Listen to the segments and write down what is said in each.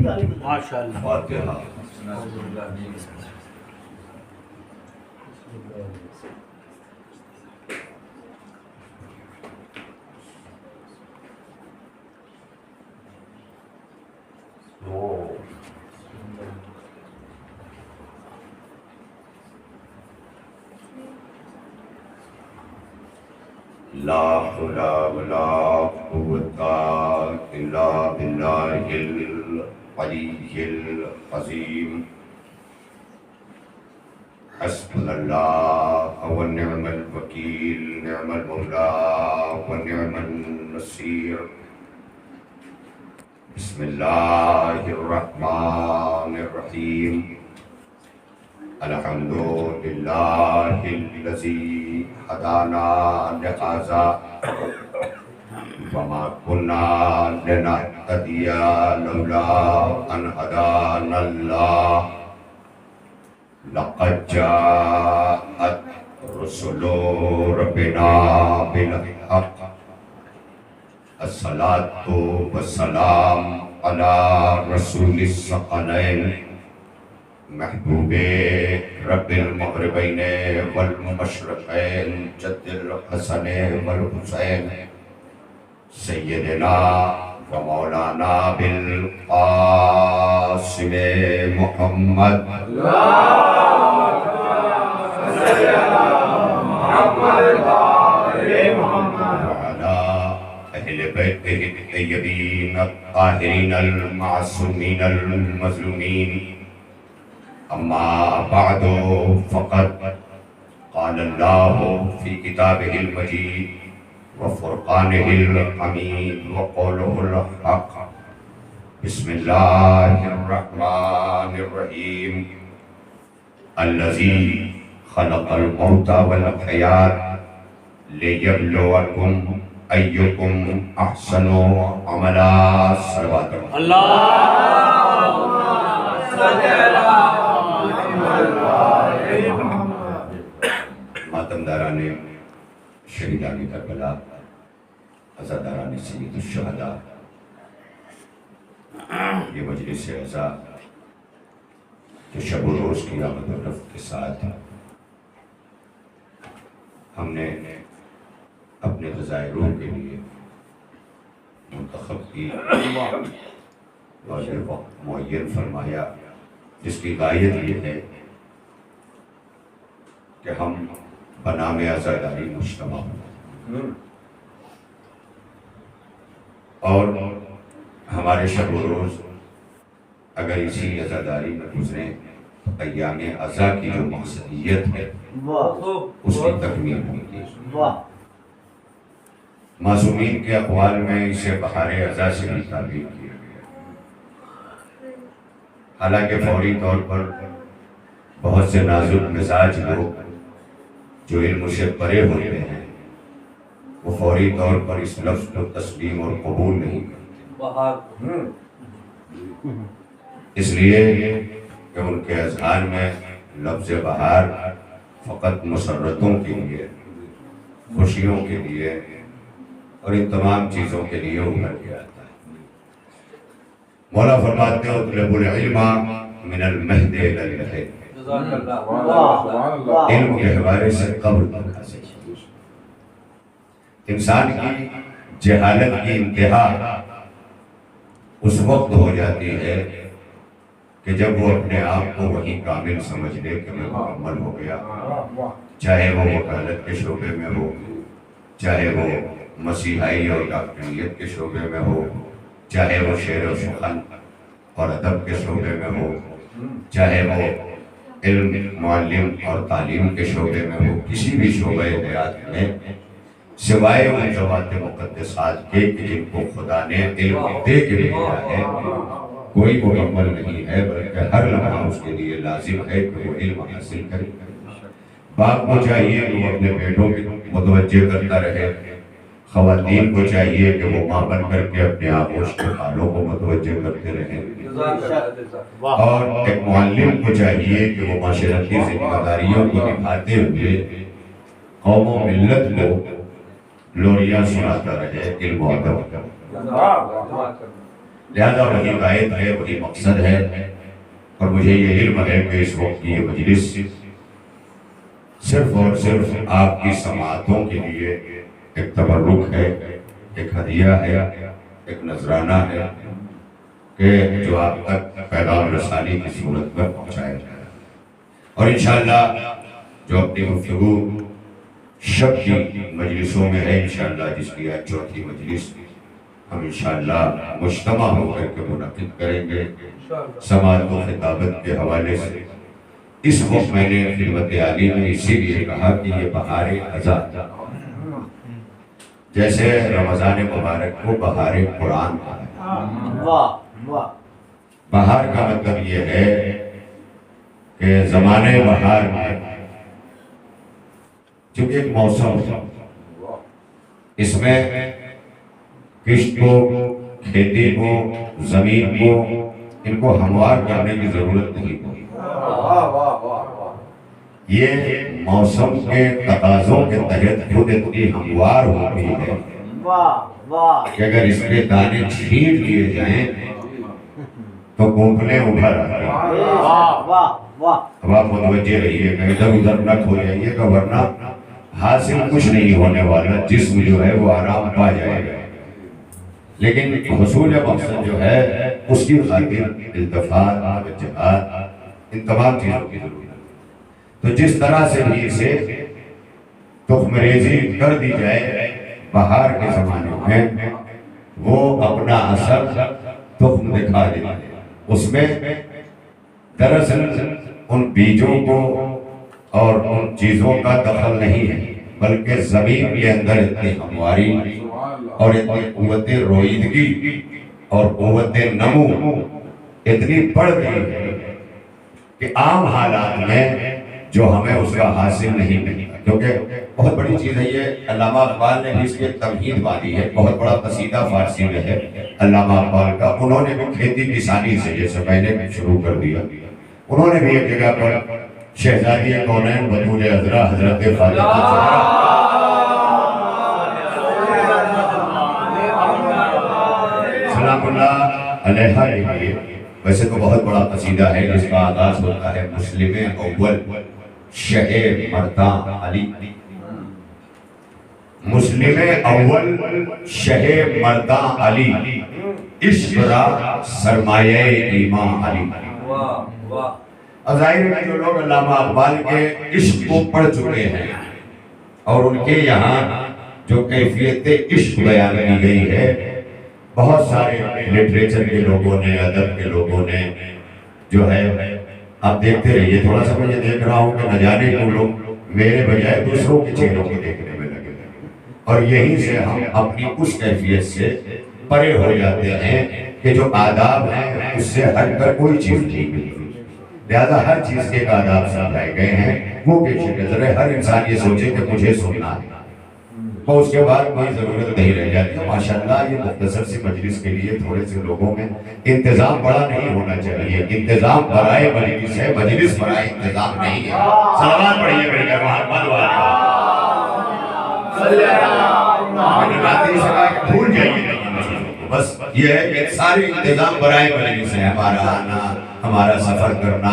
ماشاءاللہ. فاتحہ. لا حول ولا قوة إلا بالله العلي العظيم. حسبنا الله ونعم الوكيل، نعم المولى ونعم النصير. بسم الله الرحمن الرحيم. الحمد لله الذي هدانا لهذا وما كنا لنهتدي لولا أن هدانا الله. لقد جاءت رسل ربنا بالحق. الصلاة والسلام على رسول الثقلين محبوب رب المغربين والمشرقين جد الحسن والحسين سيدنا ومولانا بالقاسم محمد. وعلى أهل بيته الطيبين الطاهرين المعصومين المظلومين. أما بعد فقد قال الله في كتابه المجيد وفرقانه الحميد وقوله الحق. بسم الله الرحمن الرحيم. الذي خلق الموت والحياة ليبلوكم أيكم أحسن عملا. صلوات ماتمداران شہیدان کربلا، عزاداران سید الشہداء، یہ مجلس عزا جو شب و روز کی آمد و رفت کے ساتھ ہم نے اپنے غذائے روح کے لیے منتخب کی اور یہ وقت معین فرمایا، جس کی غایت یہ ہے کہ ہم بنام عزاداری مجتمع ہوں اور ہمارے شب و روز اگر اسی عزاداری میں گزریں تو ایام عزا کی جو مقصدیت ہے اس کی تکمیل ہوگی. معصومین کے اقوال میں اسے بہار عزا سے بھی تعبیر کیا گیا، حالانکہ فوری طور پر بہت سے نازک مزاج لوگ جو علم سے پرے ہوتے ہیں وہ فوری طور پر اس لفظ کو تسلیم اور قبول نہیں کرتے، اس لیے کہ ان کے اذہان میں لفظ بہار فقط مسرتوں کے لیے، خوشیوں کے لیے اور ان تمام چیزوں کے لیے ابھر کے آتا ہے. مولا فرماتے ہیں اطلب العلم من المہد الی اللحد. علم کے حوالے سے قبر تک حاصل. انسان کی جہالت کی انتہا اس وقت ہو جاتی ہے کہ جب وہ اپنے آپ کو وہی کامل سمجھ لے کہ میں مکمل ہو گیا، چاہے وہ وکالت کے شعبے میں ہو، چاہے وہ مسیحائی اور ڈاکٹریت کے شعبے میں ہو، چاہے وہ شعر و سخن اور ادب کے شعبے میں ہو، چاہے وہ علم، معلم اور تعلیم کے شعبے میں ہو. کسی بھی شعبہ حیات میں سوائے ان ذوات مقدسات کے جن کو خدا نے علم دے کے بھیجا ہے کوئی مکمل نہیں ہے، بلکہ ہر لمحہ اس کے لیے لازم ہے کہ وہ علم حاصل کرے. باپ کو چاہیے کہ وہ اپنے بیٹوں کی متوجہ کرتا رہے، خواتین کو چاہیے کہ وہ ماں بن کر کے اپنے آغوش کے حالوں کو متوجہ کرتے رہیں، اور ایک معلم کو چاہیے کہ وہ معاشرتی ذمہ داریوں کو نبھاتے ہوئے قوم و ملت کو لوریاں سناتا رہے علم و ادب. لہذا وہی غائب ہے، وہی مقصد ہے، اور مجھے یہ علم ہے کہ اس وقت کی یہ مجلس صرف اور صرف آپ کی سماعتوں کے لیے ایک تبرک ہے، ایک ہدیہ ہے، ایک نذرانہ ہے کہ جو آپ تک پیغام رسانی کی صورت میں پہنچایا جائے، اور انشاءاللہ جو اپنی گفتگو شب کی مجلسوں میں ہے انشاءاللہ، جس کی آج چوتھی مجلس ہم انشاءاللہ مجتمع ہو کر کے منعقد کریں گے سماعت و خطابت کے حوالے سے۔ اس وقت میں نے خدمت عالی میں اسی لیے کہا کہ یہ بہار خزاں، جیسے رمضان مبارک کو بہار قرآن کہا ہے۔ بہار کا مطلب یہ ہے کہ زمانے بہار میں چونکہ ایک موسم ہے، اس میں کشت کو، کھیتی کو، زمین کو، ان کو ہموار کرنے کی ضرورت نہیں پڑی۔ یہ موسم کے تقاضوں کے تحت خود اتنی ہموار ہوتی ہے کہ اگر اس کے دانے چھین لیے جائیں تو گونگلیں ابھر آتی ہیں۔ اب آپ متوجہ رہیے کہ ادھر ادھر نہ کھو جائیے گا، ورنہ حاصل کچھ نہیں ہونے والا، جسم جو ہے وہ آرام پا جائے گا، لیکن حصول مقصد جو ہے اس کی خاطر التفات، توجہات، ان تمام چیزوں کی ضرورت ہے۔ تو جس طرح سے بھی اسے تخم ریزی کر دی جائے بہار کے زمانے میں، وہ اپنا اثر تخم دکھا دیتا ہے۔ اس میں دراصل ان بیجوں کو اور ان چیزوں کا دخل نہیں ہے، بلکہ زمین کے اندر اتنی ہمواری اور اتنی قوت رویدگی اور قوت نمو اتنی بڑھ گئی ہے کہ عام حالات میں جو ہمیں اس کا حاصل نہیں ملتا، کیونکہ بہت بڑی چیز ہے یہ۔ علامہ اقبال نے بھی اس کی تمہید باندھی ہے، بہت بڑا قصیدہ فارسی میں ہے علامہ اقبال کا۔ انہوں نے بھی کھیتی کسانی سے، جیسے میں نے شروع کر دیا، انہوں نے بھی ایک جگہ پر شہزادی کونین بطول عذرا حضرت فاطمہ سلام اللہ علیہا کے لیے، ویسے تو بہت بڑا قصیدہ ہے جس کا آغاز ہوتا ہے مسلم اول شہ مرداں علی، مسلم اول شہ مرداں علی، عشق را سرمایہ ایمان علی۔ اب ظاہر ہے جو لوگ علامہ اقبال کے عشق کو پڑھ چکے ہیں اور ان کے یہاں جو کیفیت عشق بیان کی گئی ہے، بہت سارے لٹریچر کے لوگوں نے، ادب کے لوگوں نے جو ہے، آپ دیکھتے رہیے، تھوڑا سا میں یہ دیکھ رہا ہوں کہ نہ جانے کو لوگ میرے بجائے دوسروں کے چہروں کو دیکھنے میں لگے ہیں، اور یہیں سے ہم اپنی اس کیفیت سے پرے ہو جاتے ہیں کہ جو آداب ہیں اس سے ہٹ کر کوئی چیز نہیں ملتی۔ لہذا ہر چیز کے آداب سمجھائے گئے ہیں، وہ پیش نظر ہے، ہر انسان یہ سوچے کہ مجھے سننا ہے، اور اس کے بعد کوئی ضرورت نہیں رہ جاتی۔ ماشاءاللہ یہ مختصر سی مجلس کے لیے تھوڑے سے لوگوں میں انتظام بڑا نہیں ہونا چاہیے۔ انتظام برائے مجلس ہے، مجلس برائے انتظام نہیں ہے۔ صلوات پڑھیے میرے گھر محمد والے بھول جائیے، بس یہ ہے کہ سارے انتظام برائے مجلس ہے، ہمارا آنا، ہمارا سفر کرنا،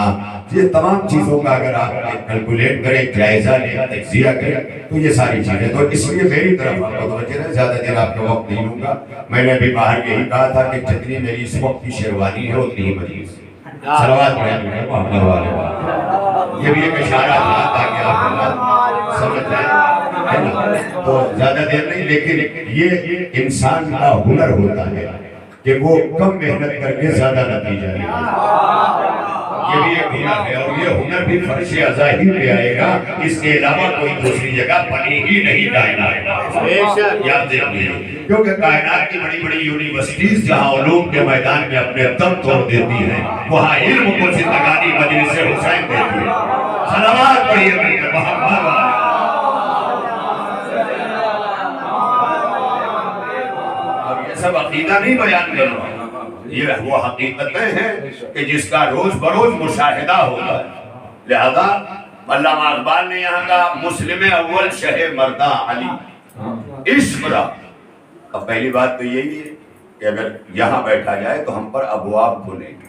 یہ تمام چیزوں کا اگر آپ کیلکولیٹ کریں، جائزہ لیں، تجزیہ کریں تو یہ ساری چیزیں، تو اس لیے میری طرف آپ کو توجہ ہے، زیادہ دیر آپ کا وقت نہیں لوں گا۔ میں نے بھی باہر یہی کہا تھا کہ جتنی میری اس وقت کی شیروانی ہے اتنی ہی مجلس ہے۔ صلوات پڑھیں محمد والے، یہ بھی ایک اشارہ تھا تاکہ آپ سمجھ جائیں، تو زیادہ دیر نہیں، لیکن یہ انسان کا ہنر ہوتا ہے کہ وہ کم محنت کر کے زیادہ نتیجہ لے، یہ بھی ایک ہنر ہے، اور یہ ہنر بھی فرش ازاہی پہ آئے گا، اس کے علاوہ کوئی دوسری جگہ بنی ہی نہیں کائنات، یاد دیکھیے، کیونکہ کائنات کی بڑی بڑی یونیورسٹیز جہاں علوم کے میدان میں اپنے دم توڑ دیتی ہیں، وہاں علم کو زندگانی مجلس حسین دیتی ہے۔ صلوات پڑھیے میرے محمد والے، سب عقیدہ نہیں بیان کر رہا، یہ وہ حقیقتیں ہیں کہ جس کا روز بروز مشاہدہ ہوتا ہے۔ لہذا علامہ اقبال نے یہاں کہا مسلم اول شہ مرداں علی، عشق را۔ اب پہلی بات تو یہی ہے کہ اگر یہاں بیٹھا جائے تو ہم پر ابواب کھلیں گے.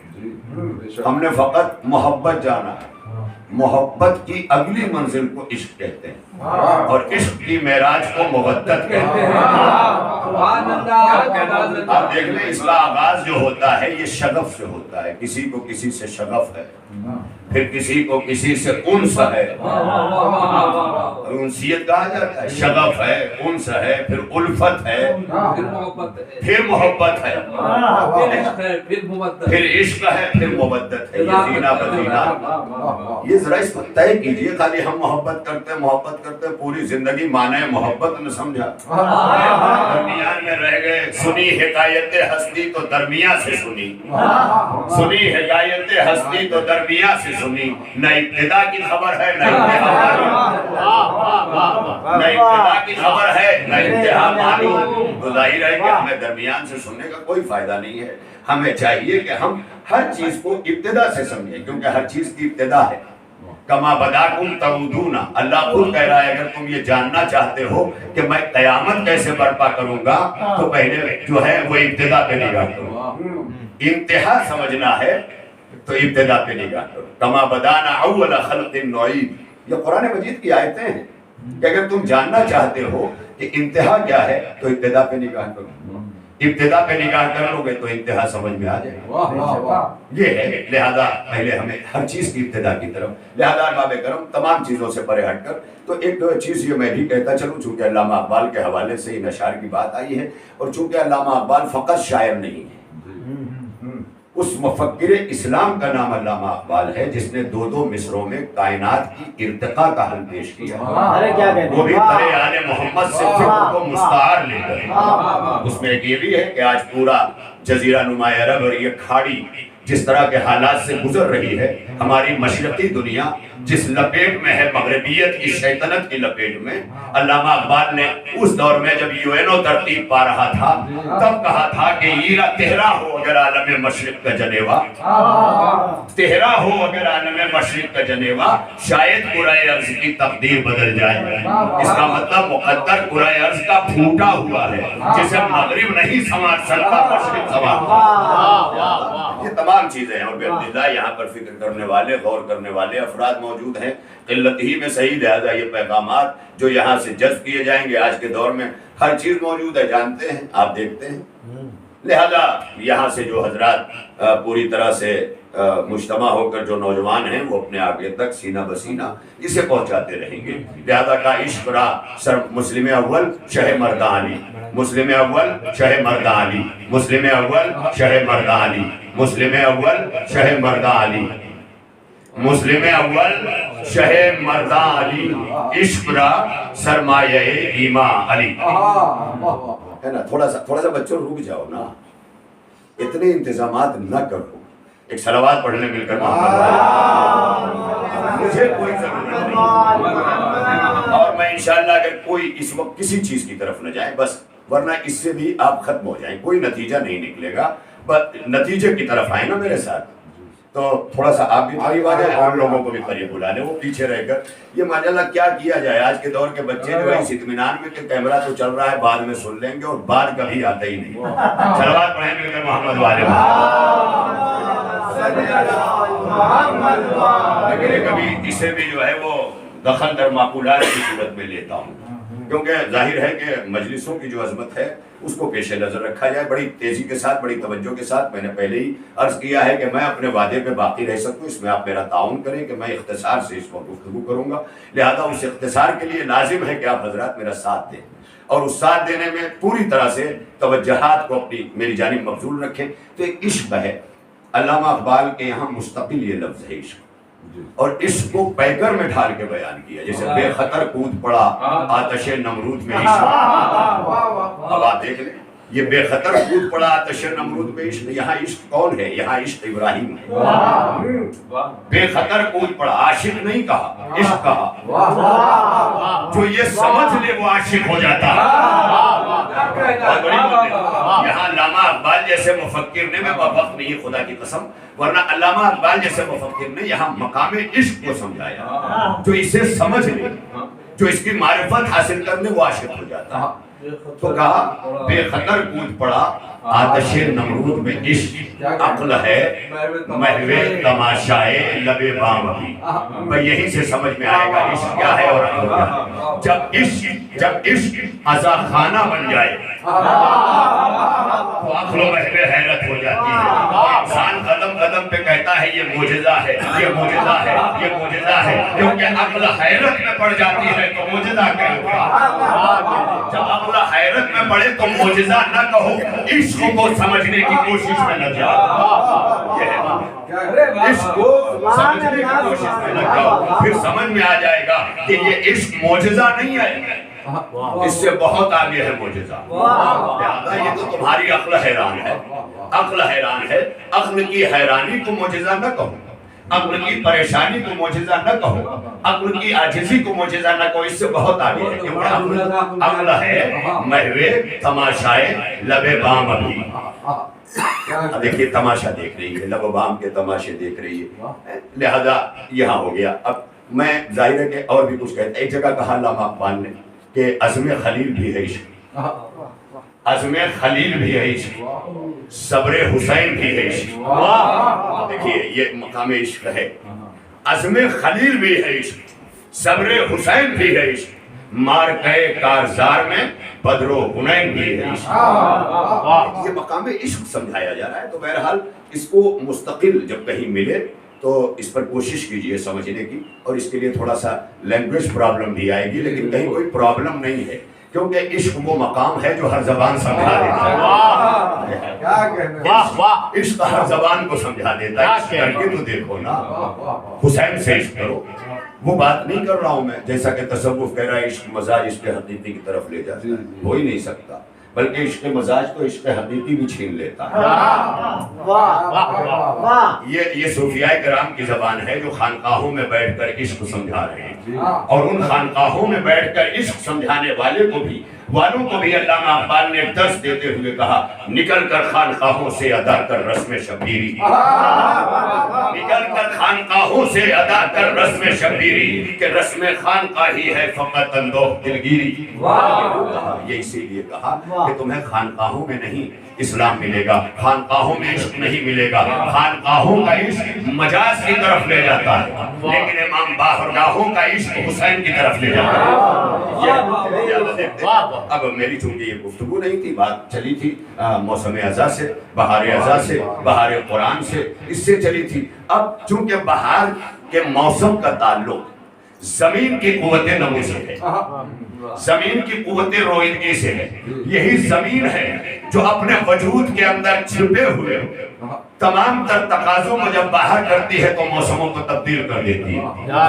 ہم نے فقط محبت جانا ہے. محبت کی اگلی منزل کو عشق کہتے ہیں اور عشق کی معراج کو مودت کہتے ہیں. آپ دیکھ لیں اس کا آغاز جو ہوتا ہے یہ شغف سے ہوتا ہے. کسی کو کسی سے شغف ہے, پھر کسی کو کسی سے انس ہے, انسیت کہا جاتا ہے, شغف ہے, انس ہے, پھر الفت ہے, پھر محبت ہے, پھر عشق ہے, پھر مودت ہے. یہ زینہ بزینہ. یہ ذرا اس کو طے کیجئے. خالی ہم محبت کرتے پوری زندگی معنی محبت نہ سمجھا, درمیان میں رہ گئے. سنی حکایت ہستی تو درمیان سے سنی, سنی حکایت ہستی تو درمیان سے سنی. نہ ابتدا کی خبر ہے نہ انتہا معلوم, نہ ابتدا کی خبر ہے نہ انتہا معلوم. تو ظاہر ہے کہ ہمیں درمیان سے سننے کا کوئی فائدہ نہیں ہے. ہمیں چاہیے کہ ہم ہر چیز کو ابتدا سے سمجھیں, کیونکہ ہر چیز کی ابتدا ہے. کما بداکم تعودون, اللہ خود کہہ رہا ہے اگر تم یہ جاننا چاہتے ہو کہ میں قیامت کیسے برپا کروں گا تو پہلے جو ہے وہ ابتدا پہ نگاہ کرو. انتہا سمجھنا ہے تو ابتدا پہ نگاہ کرو. کما بدانا اول خلق نعید, یہ قرآن مجید کی آیتیں ہیں کہ اگر تم جاننا چاہتے ہو کہ انتہا کیا ہے تو ابتدا پہ نگاہ کرو. ابتدا پہ نگاہ کر لو گے تو انتہا سمجھ میں آ جائے گا. یہ ہے لہذا پہلے ہمیں ہر چیز کی ابتدا کی طرف. لہذا باب کرم تمام چیزوں سے پرے ہٹ کر تو ایک چیز یہ میں بھی کہتا چلوں, چونکہ علامہ اقبال کے حوالے سے ان اشعار کی بات آئی ہے اور چونکہ علامہ اقبال فقط شاعر نہیں ہے, اس مفکر اسلام کا نام علامہ اقبال ہے جس نے 2 مصروں میں کائنات کی ارتقاء کا حل پیش کیا, وہ بھی ترے آل محمد سے فکر کو مستعار لے کر. اس میں ایک یہ بھی ہے کہ آج پورا جزیرہ نما عرب اور یہ کھاڑی جس طرح کے حالات سے گزر رہی ہے, ہماری مشرقی دنیا جس لپیٹ میں ہے, مغربیت کی شیطنت کی لپیٹ میں, علامہ اقبال نے اس دور میں جب یو ترتیب پا رہا تھا تب کہا تھا کہ ایرا تہرا ہو اگر عالم مشرق کا جنیوا, تہرا ہو اگر عالم مشرق کا جنیوا, شاید کرۂ ارض کی تقدیر بدل جائے. اس کا مطلب مقدر کرۂ ارض کا پھوٹا ہوا ہے جسے مغرب نہیں سنوار سکتا, مشرق سنوار. یہ تمام چیزیں ہیں اور باللہ یہاں پر فکر کرنے والے, غور کرنے والے افراد موجود ہیں, قلت ہی میں صحیح. لہذا یہ پیغامات جو یہاں سے جذب کیے جائیں گے, آج کے دور میں ہر چیز موجود ہے, جانتے ہیں آپ, دیکھتے ہیں. لہذا یہاں سے جو حضرات پوری طرح سے مجتمع ہو کر جو نوجوان ہیں وہ اپنے آگے تک سینہ بسینہ اسے پہنچاتے رہیں گے. لہذا کا عشق را سر مسلم اول شہ مردان علی, مسلم اول شہ مردان علی, مسلم اول شہ مردان علی, مسلم اول شہ مردان علی, مسلم اول شہ مردان علی, عشق را سرمایہ ایمان علی. ہے نا, تھوڑا سا بچوں رک جاؤ نا, اتنے انتظامات نہ کرو. ایک صلوات پڑھنے مل کر مجھے کوئی ضرورت نہیں, اور میں انشاءاللہ اگر کوئی اس وقت کسی چیز کی طرف نہ جائے بس, ورنہ اس سے بھی آپ ختم ہو جائیں, کوئی نتیجہ نہیں نکلے گا. بس نتیجے کی طرف آئے نا میرے ساتھ, تو تھوڑا سا آپ بھی قریب آ جائیں اور لوگوں کو بھی قریب بلا لیں, وہ پیچھے رہ کر. یہ ماشاءاللہ کیا کیا جائے, آج کے دور کے بچے جو ہے اس اطمینان میں کہ کیمرہ تو چل رہا ہے, بعد میں سن لیں گے, اور بعد کبھی آتا ہی نہیں. صلوات پڑھیں مل کر محمد والے. لیکن کبھی اسے بھی جو ہے وہ دخل در معقولات کی صورت میں لیتا ہوں, کیونکہ ظاہر ہے کہ مجلسوں کی جو عظمت ہے اس کو پیش نظر رکھا جائے. بڑی تیزی کے ساتھ, بڑی توجہ کے ساتھ, میں نے پہلے ہی عرض کیا ہے کہ میں اپنے وعدے پہ باقی رہ سکوں, اس میں آپ میرا تعاون کریں کہ میں اختصار سے اس کو گفتگو کروں گا. لہذا اس اختصار کے لیے لازم ہے کہ آپ حضرات میرا ساتھ دیں, اور اس ساتھ دینے میں پوری طرح سے توجہات کو اپنی میری جانب مبذول رکھیں. تو ایک عشق ہے, علامہ اقبال کے یہاں مستقل یہ لفظ ہے عشق, اور عشق کو پیکر میں ڈھال کے بیان کیا, جیسے بے خطر کود پڑا آتش نمرود میں عشق. اب آپ دیکھ لیں, یہ بے خطر کود پڑا آتش نمرود میں عشق, یہاں عشق کون ہے؟ یہاں عشق ابراہیم ہے. بے خطر کود پڑا, عاشق نہیں کہا, عشق کہا. جو یہ سمجھ لے وہ عاشق ہو جاتا ہے. بہت بڑی بات ہے. یہاں علامہ اقبال جیسے مفکر نے, میں وقت نہیں خدا کی قسم, ورنہ علامہ اقبال جیسے مفکر نے یہاں مقام عشق کو سمجھایا. جو اسے سمجھ لے جو اس کی معرفت حاصل کر لے وہ عاشق ہو جاتا ہے. تو کہا بے خطر کود پڑا آتش نمرود میں عشق عقل ہے محو تماشائے لب بام ابھی. بھئی یہیں سے سمجھ میں آئے گا عشق کیا ہے اور عقل کیا ہے. جب عشق عزا خانہ بن جائے تو عقل و محو حیرت ہو جاتی ہے. انسان قدم قدم پہ کہتا ہے یہ معجزہ ہے یہ معجزہ ہے یہ معجزہ ہے, کیونکہ عقل حیرت میں پڑ جاتی ہے تو معجزہ کہو. جب عقل حیرت میں پڑے تو معجزہ نہ کہو, عشق کو سمجھنے کی کوشش میں لگ جاؤ. عشق کو سمجھنے کی کوشش میں لگ جاؤ, پھر سمجھ میں آ جائے گا کہ یہ عشق معجزہ نہیں ہے, اس سے بہت آگے ہے معجزہ. یہ تو تمہاری عقل حیران ہے, عقل حیران ہے. عقل کی حیرانی کو معجزہ نہ کہو, عقل کی پریشانی کو معجزہ نہ کہو, عقل کی عاجزی کو معجزہ نہ کہو, اس سے بہت آگے ہے. کیونکہ عقل ہے محو تماشائے لب بام ابھی. دیکھیے تماشا دیکھ رہی ہے, لب بام کے تماشے دیکھ رہی ہے, لہذا یہاں ہو گیا. اب میں ظاہر ہے کہ اور بھی کچھ کہتا. ایک جگہ کہا علامہ اقبال نے کہ عزم خلیل بھی ہے عشق, عزم خلیل بھی ہے عشق, صبر حسین بھی ہے عشق. دیکھیے یہ مقام عشق ہے. عزم خلیل بھی ہے عشق, صبر حسین بھی ہے عشق, مارکے کارزار میں بدر و حنین بھی ہے عشق. یہ مقام عشق سمجھایا جا رہا ہے. تو بہرحال اس کو مستقل جب کہیں ملے تو اس پر کوشش کیجئے سمجھنے کی, اور اس کے لیے تھوڑا سا لینگویج پرابلم بھی آئے گی, لیکن کہیں کوئی پرابلم نہیں ہے, کیونکہ عشق وہ مقام ہے جو ہر زبان سمجھا دیتا ہے. عشق ہر زبان کو سمجھا دیتا ہے. عشق کر کے تو دیکھو نا, حسین سے عشق کرو. وہ بات نہیں کر رہا ہوں میں جیسا کہ تصوف کہہ رہا ہے عشق مزاج عشق حقیقی کی طرف لے جاتا ہے, ہو ہی نہیں سکتا, بلکہ عشق مزاج کو عشق حقیقی بھی چھین لیتا ہے. یہ صوفیاء کرام کی زبان ہے جو خانقاہوں میں بیٹھ کر عشق سمجھا رہے ہیں, اور ان خانقاہوں میں بیٹھ کر عشق سمجھانے والوں کو بھی علامہ اقبال نے درس دیتے ہوئے کہا نکل کر خانقاہوں سے ادا کر رسم شبیری, نکل کر خانقاہوں سے ادا کر رسم شبیری, کہ رسم خانقاہی ہے فقط اندوہ دلگیری. یہ اسی لیے کہا کہ تمہیں خانقاہوں میں نہیں اسلام ملے گا, خانقاہوں میں عشق نہیں ملے گا. خانقاہوں کا عشق مجاز کی طرف لے جاتا ہے, لیکن امام باہرگاہوں کا عشق حسین کی طرف لے جاتا ہے. اب میری چونکہ یہ گفتگو نہیں تھی, بات چلی تھی موسم ازاں سے, بہار ازاں سے, بہار قرآن سے, اس سے چلی تھی. اب چونکہ بہار کے موسم کا تعلق زمین کی قوت نمو سے ہے, زمین کی قوت روئندگی سے ہے. یہی زمین ہے جو اپنے وجود کے اندر چھپے ہوئے تمام تر تقاضوں کو جب باہر کرتی ہے تو موسموں کو تبدیل کر دیتی ہے.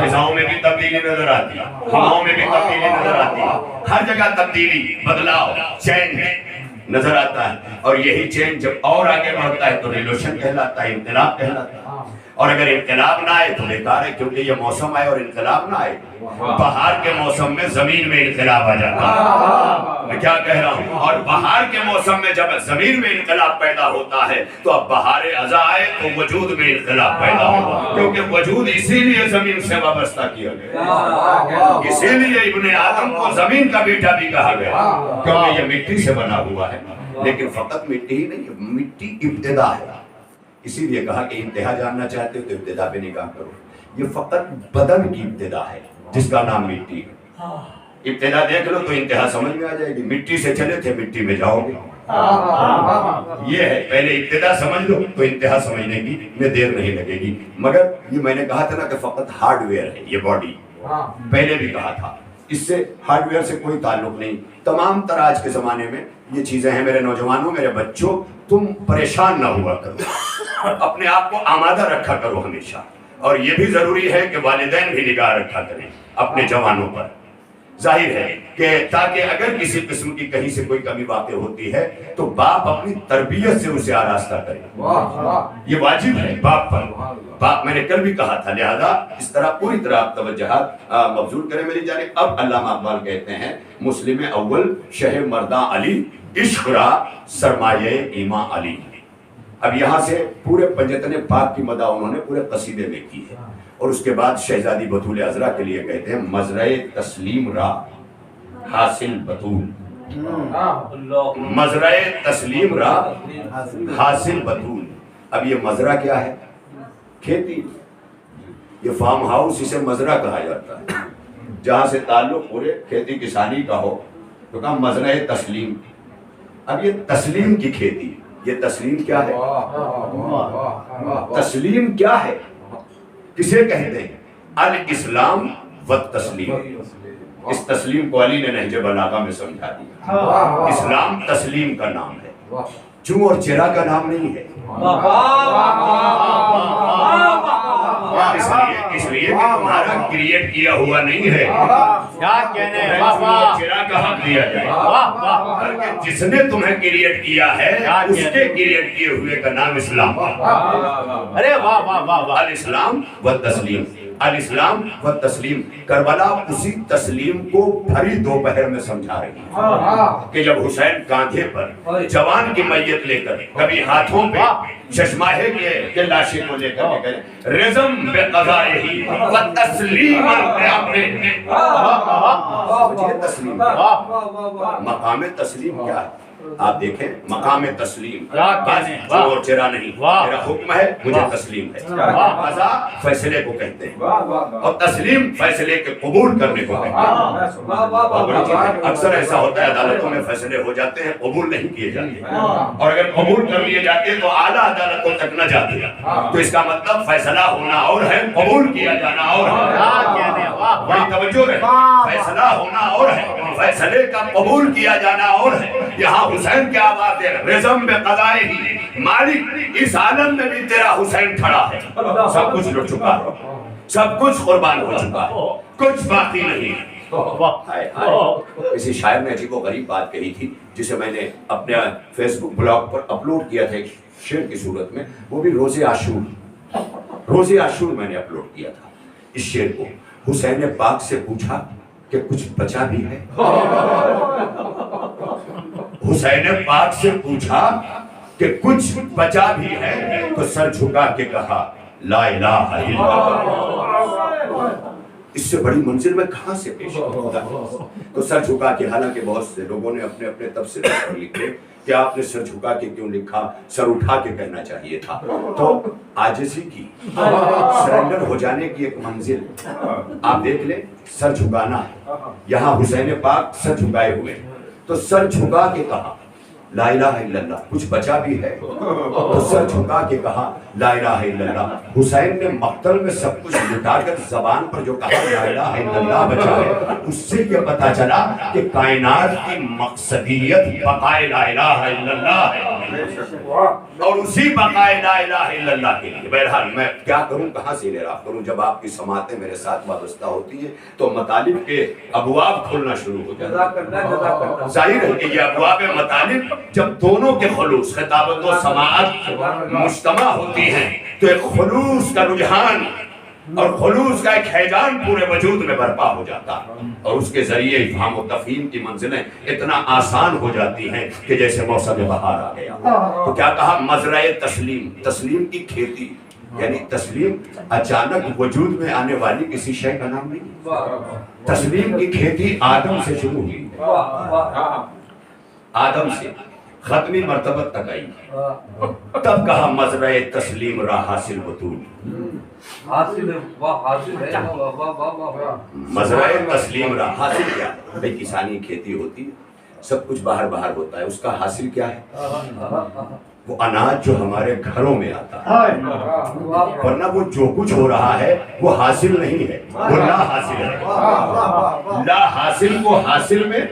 فضاؤں میں بھی تبدیلی نظر آتی ہے, ہواؤں میں بھی تبدیلی نظر آتی ہے, ہر جگہ تبدیلی, بدلاؤ, چینج نظر آتا ہے. اور یہی چینج جب اور آگے بڑھتا ہے تو ریولوشن کہلاتا ہے, انقلاب کہلاتا ہے. اور اگر انقلاب نہ آئے تو بیکار ہے, کیونکہ یہ موسم آئے اور انقلاب نہ آئے. بہار کے موسم میں زمین میں انقلاب آ جاتا ہے, میں کیا کہہ رہا ہوں. اور بہار کے موسم میں جب زمین میں انقلاب پیدا ہوتا ہے تو اب بہار ازاں آئے تو وجود میں انقلاب پیدا ہوگا, کیونکہ وجود اسی لیے زمین سے وابستہ کیا گیا. اسی لیے ابن آدم کو زمین کا بیٹا بھی کہا گیا, کیونکہ یہ مٹی سے بنا ہوا ہے. لیکن فقط مٹی ہی نہیں, مٹی ابتدا ہے. اسی لیے کہا کہ انتہا جاننا چاہتے ہو تو ابتدا پہ نگاہ کرو. یہ فقط بدن کی ابتدا ہے جس کا نام مٹی ہے. ابتدا دیکھ لو تو انتہا سمجھ میں آ جائے گی. مٹی سے چلے تھے مٹی میں جاؤ گے. یہ ہے, پہلے ابتدا سمجھ لو تو انتہا سمجھنے کی میں دیر نہیں لگے گی. مگر یہ میں نے کہا تھا نا کہ فقط ہارڈ ویئر ہے یہ باڈی, پہلے بھی کہا تھا, اس سے ہارڈ ویئر سے کوئی تعلق نہیں. تمام تر آج کے زمانے میں یہ چیزیں ہیں. میرے نوجوانوں, میرے بچوں, تم پریشان نہ ہوا کرو, اپنے آپ کو آمادہ رکھا کرو ہمیشہ. اور یہ بھی ضروری ہے کہ والدین بھی نگاہ رکھا کریں اپنے جوانوں پر. ظاہر ہے کہ تاکہ اگر کسی قسم کی کہیں سے کوئی کمی واقع ہوتی ہے تو باپ اپنی تربیت سے اسے آراستہ کرے. یہ واجب ہے باپ پر. باپ میں نے کل بھی کہا تھا, لہذا اس طرح پوری طرح آپ توجہات مبذول کریں میری جانب. اب علامہ اقبال کہتے ہیں مسلم اول شہ مرداں علی, عشق را سرمایہ ایمان علی. اب یہاں سے پورے پنجتن پاک کی مدح انہوں نے پورے قصیدے میں کی ہے، اور اس کے بعد شہزادی بطول عذرا کے لیے کہتے ہیں مزرع تسلیم را حاصل بطول، مزرع تسلیم را حاصل بطول۔ اب یہ مزرع کیا ہے؟ کھیتی، یہ فارم ہاؤس، اسے مزرع کہا جاتا ہے، جہاں سے تعلق پورے کھیتی کسانی کا ہو تو کہا مزرع تسلیم۔ اب یہ تسلیم کی کھیتی، یہ تسلیم کیا ہے؟ تسلیم کیا ہے؟ کسے کہتے ہیں؟ الاسلام والتسلیم۔ اس تسلیم کو علی نے نہج بلاغہ میں سمجھا دیا، اسلام تسلیم کا نام ہے، چوں اور چرا کا نام نہیں ہے۔ اس لیے کہ تمہارا کریٹ کیا ہوا نہیں ہے، چرا کا حق دیا جائے، بلکہ جس نے تمہیں کریٹ کیا ہے اس کے کریٹ کیے ہوئے کا نام اسلام ہے۔ الاسلام والتسلیم، الاسلام والتسلیم۔ کربلا اسی تسلیم کو بھری دوپہر میں سمجھا رہی ہے کہ جب حسین کاندھے پر جوان کی میت لے کر، کبھی ہاتھوں پہ چشماہے کے لاشیں کو لے کر کہتے ہیں رزم بے قضائہی و تسلیم تسلیم۔ مقام تسلیم کیا ہے؟ آپ دیکھیں مقام تسلیم، اور چرا نہیں، میرا حکم ہے مجھے تسلیم ہے۔ قضا فیصلے کو کہتے ہیں اور تسلیم فیصلے کے قبول کرنے کو کہتے ہیں۔ اکثر ایسا ہوتا ہے عدالتوں میں فیصلے ہو جاتے ہیں، قبول نہیں کیے جاتے، اور اگر قبول کر لیے جاتے ہیں تو اعلیٰ عدالتوں تک نہ جاتے، تو اس کا مطلب فیصلہ ہونا اور ہے، قبول کیا جانا اور ہے۔ بڑی توجہ ہے، فیصلہ ہونا اور ہے، فیصلے کا قبول کیا جانا اور ہے۔ یہاں حسین کیا بات ہے؟ رزم بے قضائہی، مالک اس عالم میں بھی تیرا حسین کھڑا ہے، سب کچھ لٹ چکا ہے، سب کچھ قربان ہو چکا ہے، کچھ باقی نہیں ہے۔ کسی شاعر نے عجیب و غریب بات کہی تھی جسے میں نے اپنے فیس بک بلاگ پر اپلوڈ کیا تھا ایک شعر کی صورت میں، وہ بھی روز عاشور، روز عاشور میں نے اپلوڈ کیا تھا اس شعر کو۔ حسین پاک سے پوچھا کہ کچھ بچا بھی ہے؟ حسین پاک سے پوچھا کہ کچھ بچا بھی ہے تو سر جھکا کے کہا لا الہ الا اللہ۔ اس سے بڑی منزل میں کہاں سے پیش ہوگا؟ تو سر جھکا کے، حالانکہ بہت سے لوگوں نے اپنے اپنے تفسیر پر لکھے کہ آپ نے سر جھکا کے کیوں لکھا، سر اٹھا کے کہنا چاہیے تھا۔ تو عاجزی کی، سرنڈر ہو جانے کی ایک منزل آپ دیکھ لیں، سر جھکانا ہے۔ یہاں حسین پاک سر جھکائے ہوئے، تو سر جھکا کے کہا لا الہ الا اللہ، کچھ بچا بھی ہے؟ تو سر جھکا کے کہا لا الہ الا اللہ۔ حسین نے مقتل میں سب کچھ لٹا کر زبان پر جو کہا لا الہ الا اللہ بچا ہے، اس سے یہ پتا چلا کہ کائنات کی مقصدیت بقائے لا الہ الا اللہ ہے، اور اسی بقائے لا الہ الا اللہ کے لیے۔ بہرحال میں کیا کروں، کہاں سے اعراف کروں؟ جب آپ کی سماعتیں میرے ساتھ وابستہ ہوتی ہیں تو مطالب کے ابواب کھلنا شروع ہو جاتے ہیں۔ ظاہر ہے کہ یہ ابواب مطالب جب دونوں کے خلوص، خطابت و سماعت مجتمع ہوتی ہیں تو ایک خلوص کا رجحان اور خلوص کا ایک حیجان پورے وجود میں برپا ہو جاتا ہے، اور اس کے ذریعے افہام و تفہیم کی منزلیں اتنا آسان ہو جاتی ہیں کہ جیسے موسم بہار آ گیا۔ تو کیا کہا؟ مزرع تسلیم، تسلیم کی کھیتی، یعنی تسلیم اچانک وجود میں آنے والی کسی شے کا نام نہیں۔ تسلیم کی کھیتی آدم سے شروع ہوئی، آدم سے ختمی مرتبہ تک آئی، تب کہا مزرع تسلیم را حاصل بطول۔ مزرع تسلیم را حاصل کیا؟ بھئی کسانی کھیتی ہوتی ہے، سب کچھ باہر باہر ہوتا ہے، اس کا حاصل کیا ہے؟ وہ اناج جو ہمارے گھروں میں آتا ہے، ورنہ وہ جو کچھ ہو رہا ہے وہ حاصل نہیں ہے، وہ لا حاصل ہے۔ لا حاصل کو حاصل میں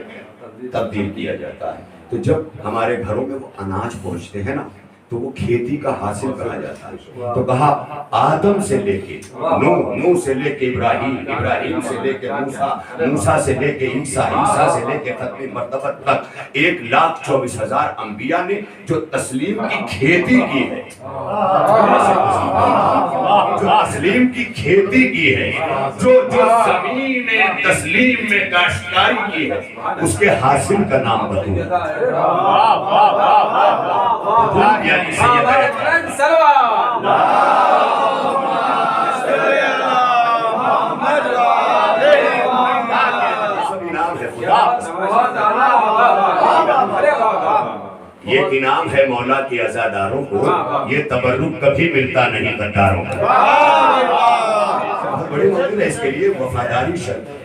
تبدیل کیا جاتا ہے۔ تو جب ہمارے گھروں میں وہ اناج پہنچتے ہیں نا تو وہ کھیتی کا حاصل کہا جاتا ہے۔ تو کہا آدم سے لے کے نوح، نوح سے لے کے ابراہیم، ابراہیم سے لے کے موسیٰ، موسیٰ سے لے کے عیسیٰ، عیسیٰ سے لے کے ختم مرتبہ تک 1,24,000 انبیاء نے جو تسلیم کی کھیتی کی ہے، جو تسلیم کی کھیتی کی ہے، جو زمین تسلیم میں کاشتکاری کی ہے، اس کے حاصل کا نام بطور یعنی یہ انعام ہے مولا کے عزاداروں کو، یہ تبرک کبھی ملتا نہیں غداروں کو۔ بہت بڑی منزل ہے، اس کے لیے وفاداری شرط ہے۔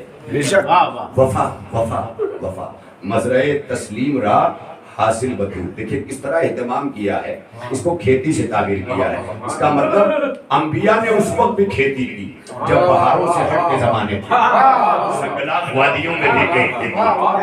وفا مزرعہ تسلیم را حاصل بطور۔ دیکھیں کس طرح اہتمام کیا ہے، اس کو کھیتی سے تعبیر کیا ہے۔ اس کا مطلب انبیاء نے اس وقت بھی کھیتی کی جب بہاروں سے ہٹ کے زمانے تھے، سنگلاخ وادیوں میں بھی کھیتی کی،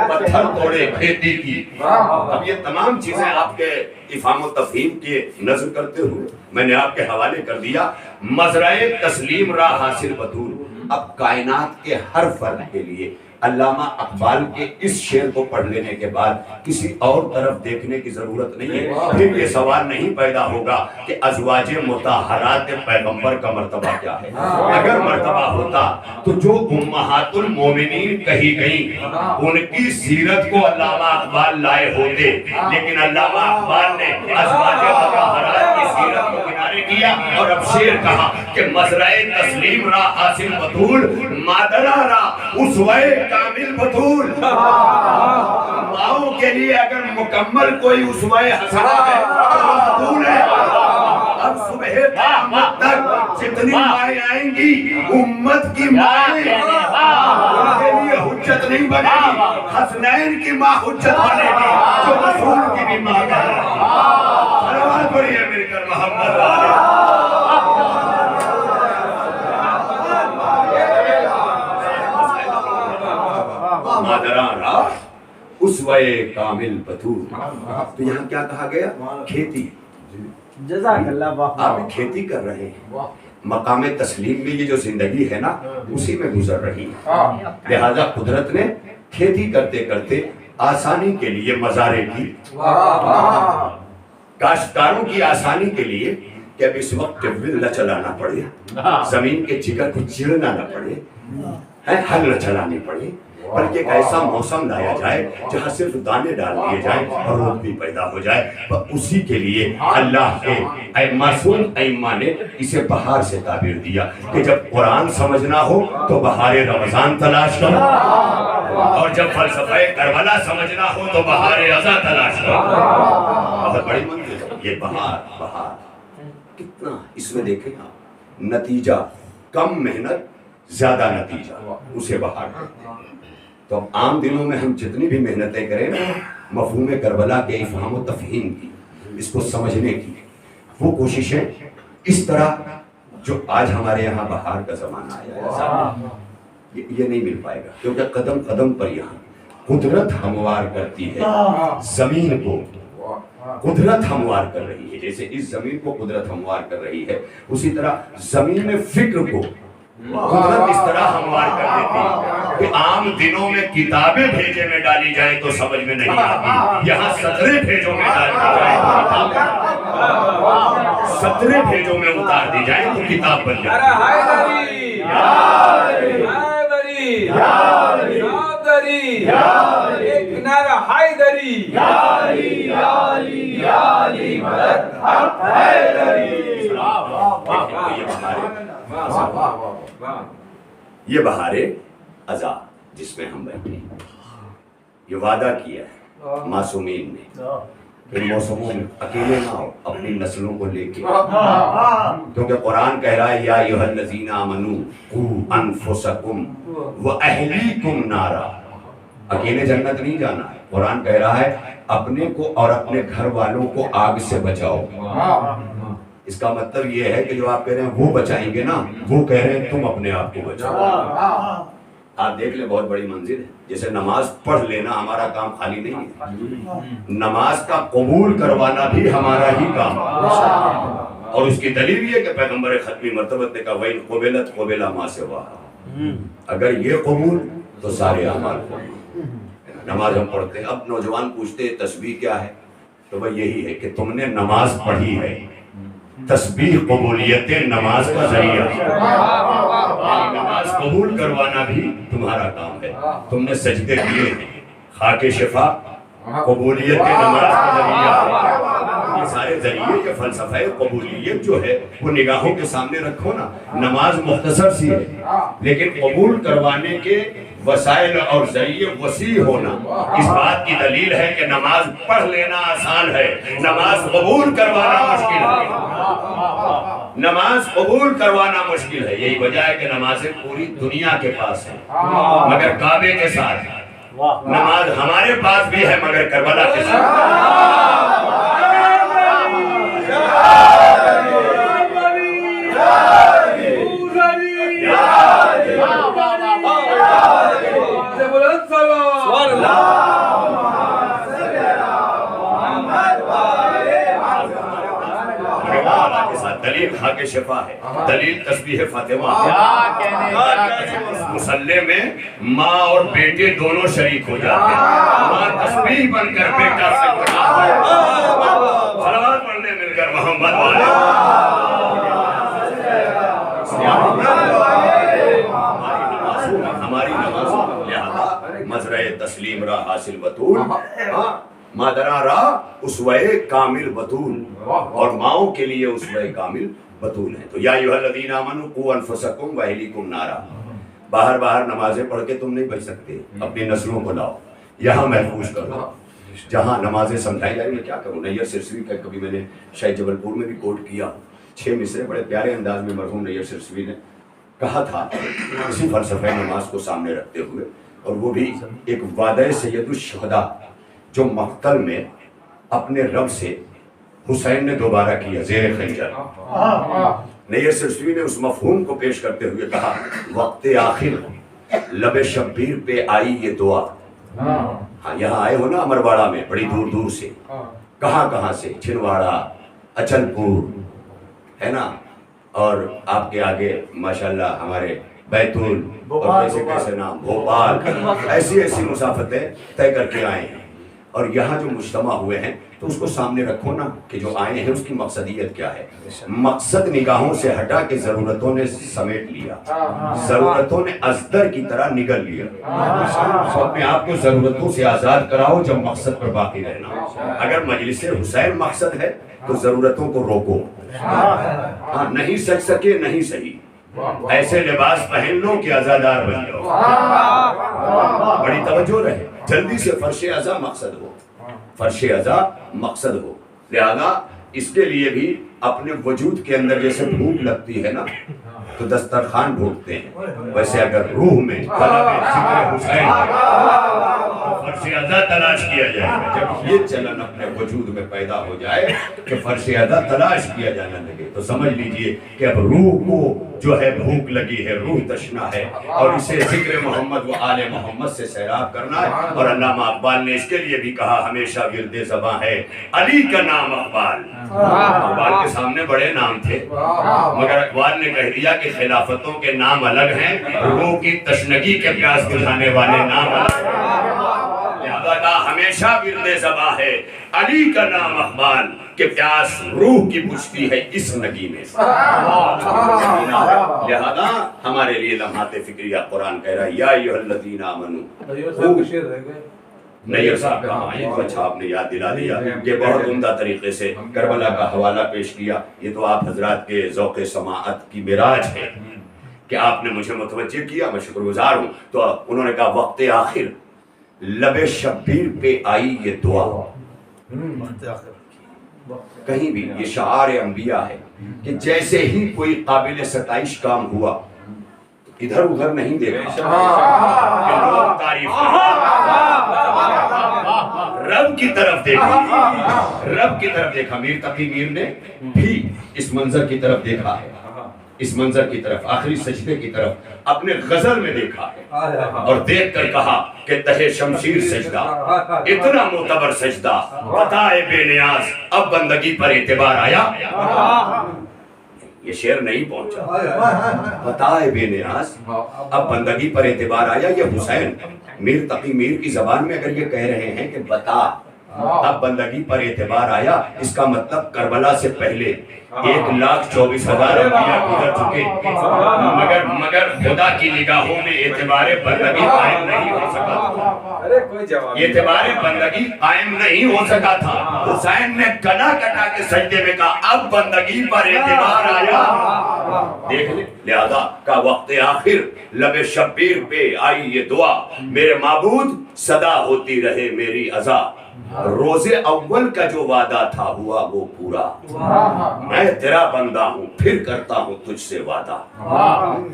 پتھر توڑے کھیتی کی۔ اب یہ تمام چیزیں آپ کے افہام و تفہیم کے نظر کرتے ہوئے میں نے آپ کے حوالے کر دیا۔ مزرعہ تسلیم را حاصل بطور۔ اب کائنات کے ہر فرد کے لیے علامہ اقبال کے اس شعر کو پڑھ لینے کے بعد کسی اور طرف دیکھنے کی ضرورت نہیں ہے۔ پھر یہ سوال نہیں پیدا ہوگا کہ ازواج مطہرات پیغمبر کا مرتبہ کیا ہے۔ اگر مرتبہ ہوتا تو جو امہات المومنین کہی گئیں ان کی سیرت کو علامہ اقبال لائے ہوتے، لیکن علامہ اقبال نے ازواج مطہرات کی سیرت کو کنارے کیا اور اب شعر کہا کہ مزرعہ تسلیم را حاصل بطول، مادرہ را اسوہ کامل بطول۔ ماؤں کے لیے اگر مکمل کوئی اسوہ حسنہ ہے تو بطول ہے۔ اب صبح قیامت تک جتنی مائیں آئیں گی امت کی مائیں ان کے لیے حجت نہیں بنے گی، حسنین کی ماں حجت بنے گی جو رسول کی بھی ماں ہے۔ صلوات پڑھیے مل کر محمد والے۔ مادران را اسوہ کامل بطول۔ تو یہاں کیا کہا گیا؟ کھیتی۔ جزاک اللہ۔ آپ کھیتی کر رہے ہیں، مقام تسلیم میں یہ جو زندگی ہے نا اسی میں گزر رہی ہے، لہذا قدرت نے کھیتی کرتے کرتے آسانی کے لیے مزارے کی، کاشتکاروں کی آسانی کے لیے کہ اب اس وقت ٹیبل نہ چلانا پڑے، زمین کے جگر کو چیرنا نہ پڑے، ہل نہ چلانی پڑے، بلکہ ایک ایسا موسم لایا جائے جہاں صرف دانے ڈال دیے جائیں اور روپ بھی پیدا ہو جائے۔ اسی کے لیے اللہ کے معصوم ائمہ نے اسے بہار سے تعبیر دیا کہ جب قرآن سمجھنا ہو تو بہار رمضان تلاش کرو، اور جب فلسفہ کربلا سمجھنا ہو تو بہار رضا تلاش کرو۔ بہت بڑی منزل ہے یہ بہار کتنا، اس میں دیکھیں آپ نتیجہ، کم محنت زیادہ نتیجہ، اسے بہار کہتے ہیں۔ تو اب عام دنوں میں ہم جتنی بھی محنتیں کریں مفہوم کربلا کے افہام و تفہیم کی، اس کو سمجھنے کی، وہ کوششیں اس طرح جو آج ہمارے یہاں بہار کا زمانہ آیا ہے یہ نہیں مل پائے گا، کیونکہ قدم قدم پر یہاں قدرت ہموار کرتی ہے زمین کو، قدرت ہموار کر رہی ہے۔ جیسے اس زمین کو قدرت ہموار کر رہی ہے، اسی طرح زمین میں فکر کو قدرت اس طرح ہموار کر دیتی ہے کہ عام دنوں میں کتابیں بھیجے میں ڈالی جائیں تو سمجھ میں نہیں آتی، یہاں سطریں بھیجوں میں ڈال دی جائیں تو کتاب، سطریں بھیجوں میں اتار دی جائیں تو کتاب بن جائے۔ ایک نعرہ حیدری، یہ بہار ازا جس میں ہم بیٹھے ہیں، یہ وعدہ کیا ہے معصومین نے ان موسموں میں اکیلے نہ ہو، اپنی نسلوں کو لے کے، کیونکہ قرآن کہہ رہا ہے یا ایھا الذین آمنوا قوا انفسکم واہلیکم نارا۔ اکیلے جنت نہیں جانا ہے، قرآن کہہ رہا ہے اپنے کو اور اپنے گھر والوں کو آگ سے بچاؤ۔ اس کا مطلب یہ ہے کہ جو آپ کہہ رہے ہیں وہ بچائیں گے نا، وہ کہہ رہے ہیں تم اپنے آپ کو بچاؤ۔ آپ دیکھ لیں بہت بڑی منزل ہے، جیسے نماز پڑھ لینا ہمارا کام خالی نہیں ہے، نماز کا قبول کروانا بھی ہمارا ہی کام ہے، اور اس کی دلیل یہ کہ پیغمبر ختمی مرتبت نے کہا وَإِنْ قُبِلَتْ قُبِلَ مَا سِوَاهَا، اگر یہ قبول تو سارے اعمال قبول۔ نماز ہم پڑھتے ہیں، اب نوجوان پوچھتے ہیں تسبیح کیا ہے، تو وہ یہی ہے کہ تم نے نماز پڑھی ہے، تسبیح قبولیت نماز کا ذریعہ ہے، یعنی نماز قبول کروانا بھی تمہارا کام ہے۔ تم نے سجدے کیے ہیں، خاک شفا قبولیت نماز کا ذریعہ ہے۔ یہ سارے ذریعے کے فلسفہ قبولیت جو ہے وہ نگاہوں کے سامنے رکھو نا۔ نماز مختصر سی ہے لیکن قبول کروانے کے وسائل اور ذریعے وسیع ہونا اس بات کی دلیل ہے کہ نماز پڑھ لینا آسان ہے، نماز قبول کروانا مشکل ہے۔ نماز قبول کروانا مشکل ہے، یہی وجہ ہے کہ نمازیں پوری دنیا کے پاس ہیں مگر کعبے کے ساتھ، نماز ہمارے پاس بھی ہے مگر کربلا کے ساتھ۔ دلیل خاک شفا ہے، دلیل تسبیح فاطمہ ہے۔ مصلی میں ماں اور بیٹے دونوں شریک ہو جاتے ہیں، ماں تسبیح بن کر بیٹا سے صلوات پڑھنے مل کر محمد والے۔ ہماری نمازوں لہذا مزرعہ تسلیم را حاصل بطول، مادرہ را اسوہ کامل بطول، اور ماؤں کے لیے اسوہ کامل بطول ہے۔ تو یا ایھا الذین آمنوا قوا انفسکم واہلیکم نارا، باہر نمازیں پڑھ کے تم نہیں بچ سکتے، اپنی نسلوں کو لاؤ، یہاں محفوظ کرو جہاں نمازیں سمجھائی جائیں۔ میں کیا کروں، نیّر سرسوی کا کبھی میں نے شاید جبل پور میں بھی کوٹ کیا، 6 مصرے بڑے پیارے انداز میں مرحوم نیّر سرسوی نے کہا تھا اسی فلسفہ نماز کو سامنے رکھتے ہوئے، اور وہ بھی ایک وعدہ سید الشہداء جو مقتل میں اپنے رب سے حسین نے دوبارہ کیا زیر خنجر۔ نیّر سرسوی نے اس مفہوم کو پیش کرتے ہوئے کہا وقت آخر لب شبیر پہ آئی یہ دعا۔ ہاں یہاں آئے ہو نا امرواڑہ میں، بڑی دور دور سے، کہاں سے، چھنواڑہ، اچل پور ہے نا، اور آپ کے آگے ماشاءاللہ ہمارے بیتول اور کیسے نام بھوپال، ایسی مسافتیں طے کر کے آئے ہیں، اور یہاں جو مجتمع ہوئے ہیں تو اس کو سامنے رکھو نا کہ جو آئے ہیں اس کی مقصدیت کیا ہے۔ مقصد نگاہوں سے ہٹا کے ضرورتوں نے سمیٹ لیا، ضرورتوں نے ازدر کی طرح نگل لیا۔ اپنے آپ کو ضرورتوں سے آزاد کراؤ جب مقصد پر باقی رہنا۔ اگر مجلس حسین مقصد ہے تو ضرورتوں کو روکو، ہاں نہیں سچ سکے نہیں صحیح، ایسے لباس پہن لو کہ عزادار بن جاؤ۔ بڑی توجہ رہے، جلدی سے فرش عزا مقصد ہو، فرش عزا مقصد ہو۔ لہذا اس کے لیے بھی اپنے وجود کے اندر جیسے بھوک لگتی ہے نا تو دسترخوان ڈھونڈتے ہیں، ویسے اگر روح میں طلب ذکر حسین تو فرش عزا تلاش کیا جائے گا۔ جب یہ چلن اپنے وجود میں پیدا ہو جائے کہ فرش عزا تلاش کیا جانے لگے تو سمجھ لیجئے کہ اب روح کو جو ہے بھوک لگی ہے، روح تشنا ہے، اور اسے ذکر محمد و آل محمد سے سیراب کرنا ہے۔ اور علامہ اقبال نے اس کے لیے بھی کہا ہمیشہ ورد زباں ہے علی کا نام اقبال۔ اقبال کے سامنے بڑے نام تھے مگر اقبال نے کہہ دیا کہ خلافتوں کے نام الگ ہیں، روح کی تشنگی کے پیاس بجھانے والے نام الگ ہیں۔ لہذا ہمیشہ ورد زباں ہے علی کا نام اقبال، کہ پیاس روح کی بجھتی ہے اس نگینے سے۔ لہذا ہمارے لیے لمحات فکریہ قرآن کہہ رہا ہے یا ایھا الذین آمنوا، نیّر صاحب کہاں آئے تو اچھا آپ نے یاد دلا دیا، یہ بہت عمدہ طریقے سے کربلا کا حوالہ پیش کیا۔ یہ تو آپ حضرات کے ذوق سماعت کی معراج ہے کہ آپ نے مجھے متوجہ کیا، میں شکر گزار ہوں۔ تو انہوں نے کہا وقت آخر لب شبیر پہ آئی یہ دعا۔ کہیں بھی یہ شعار انبیاء ہے کہ جیسے ہی کوئی قابل ستائش کام ہوا ادھر ادھر نہیں دیکھا کہ لوگ تعریف رب کی طرف دیکھا، رب کی طرف دیکھا۔ میر تقی میر نے بھی اس منظر کی طرف دیکھا ہے، اس منظر کی طرف، آخری سجدے کی طرف اپنے غزل میں دیکھا ہے، اور دیکھ کر کہا کہ تہ شمشیر سجدہ، اتنا معتبر سجدہ، بتائے بے نیاز اب بندگی پر اعتبار آیا۔ یہ شعر نہیں پہنچا، بتائے بے نیاز اب بندگی پر اعتبار آیا۔ یہ حسین میر تقی میر کی زبان میں اگر یہ کہہ رہے ہیں کہ بتا اب بندگی پر اعتبار آیا، اس کا مطلب کربلا سے پہلے 1,24,000 انبیاء گزر چکے، مگر خدا کی نگاہوں میں اعتبار بندگی قائم نہیں ہو سکا تھا، اعتبار بندگی قائم نہیں ہو سکا تھا۔ حسین نے گلا کٹا کے سجدے میں کہا اب بندگی پر اعتبار آیا، دیکھ لیں، لہذا کا وقت آخر لب شبیر پہ آئی یہ دعا، میرے معبود صدا ہوتی رہے میری عزا، روز اول کا جو وعدہ تھا ہوا وہ پورا، میں تیرا بندہ ہوں پھر کرتا ہوں تجھ سے وعدہ،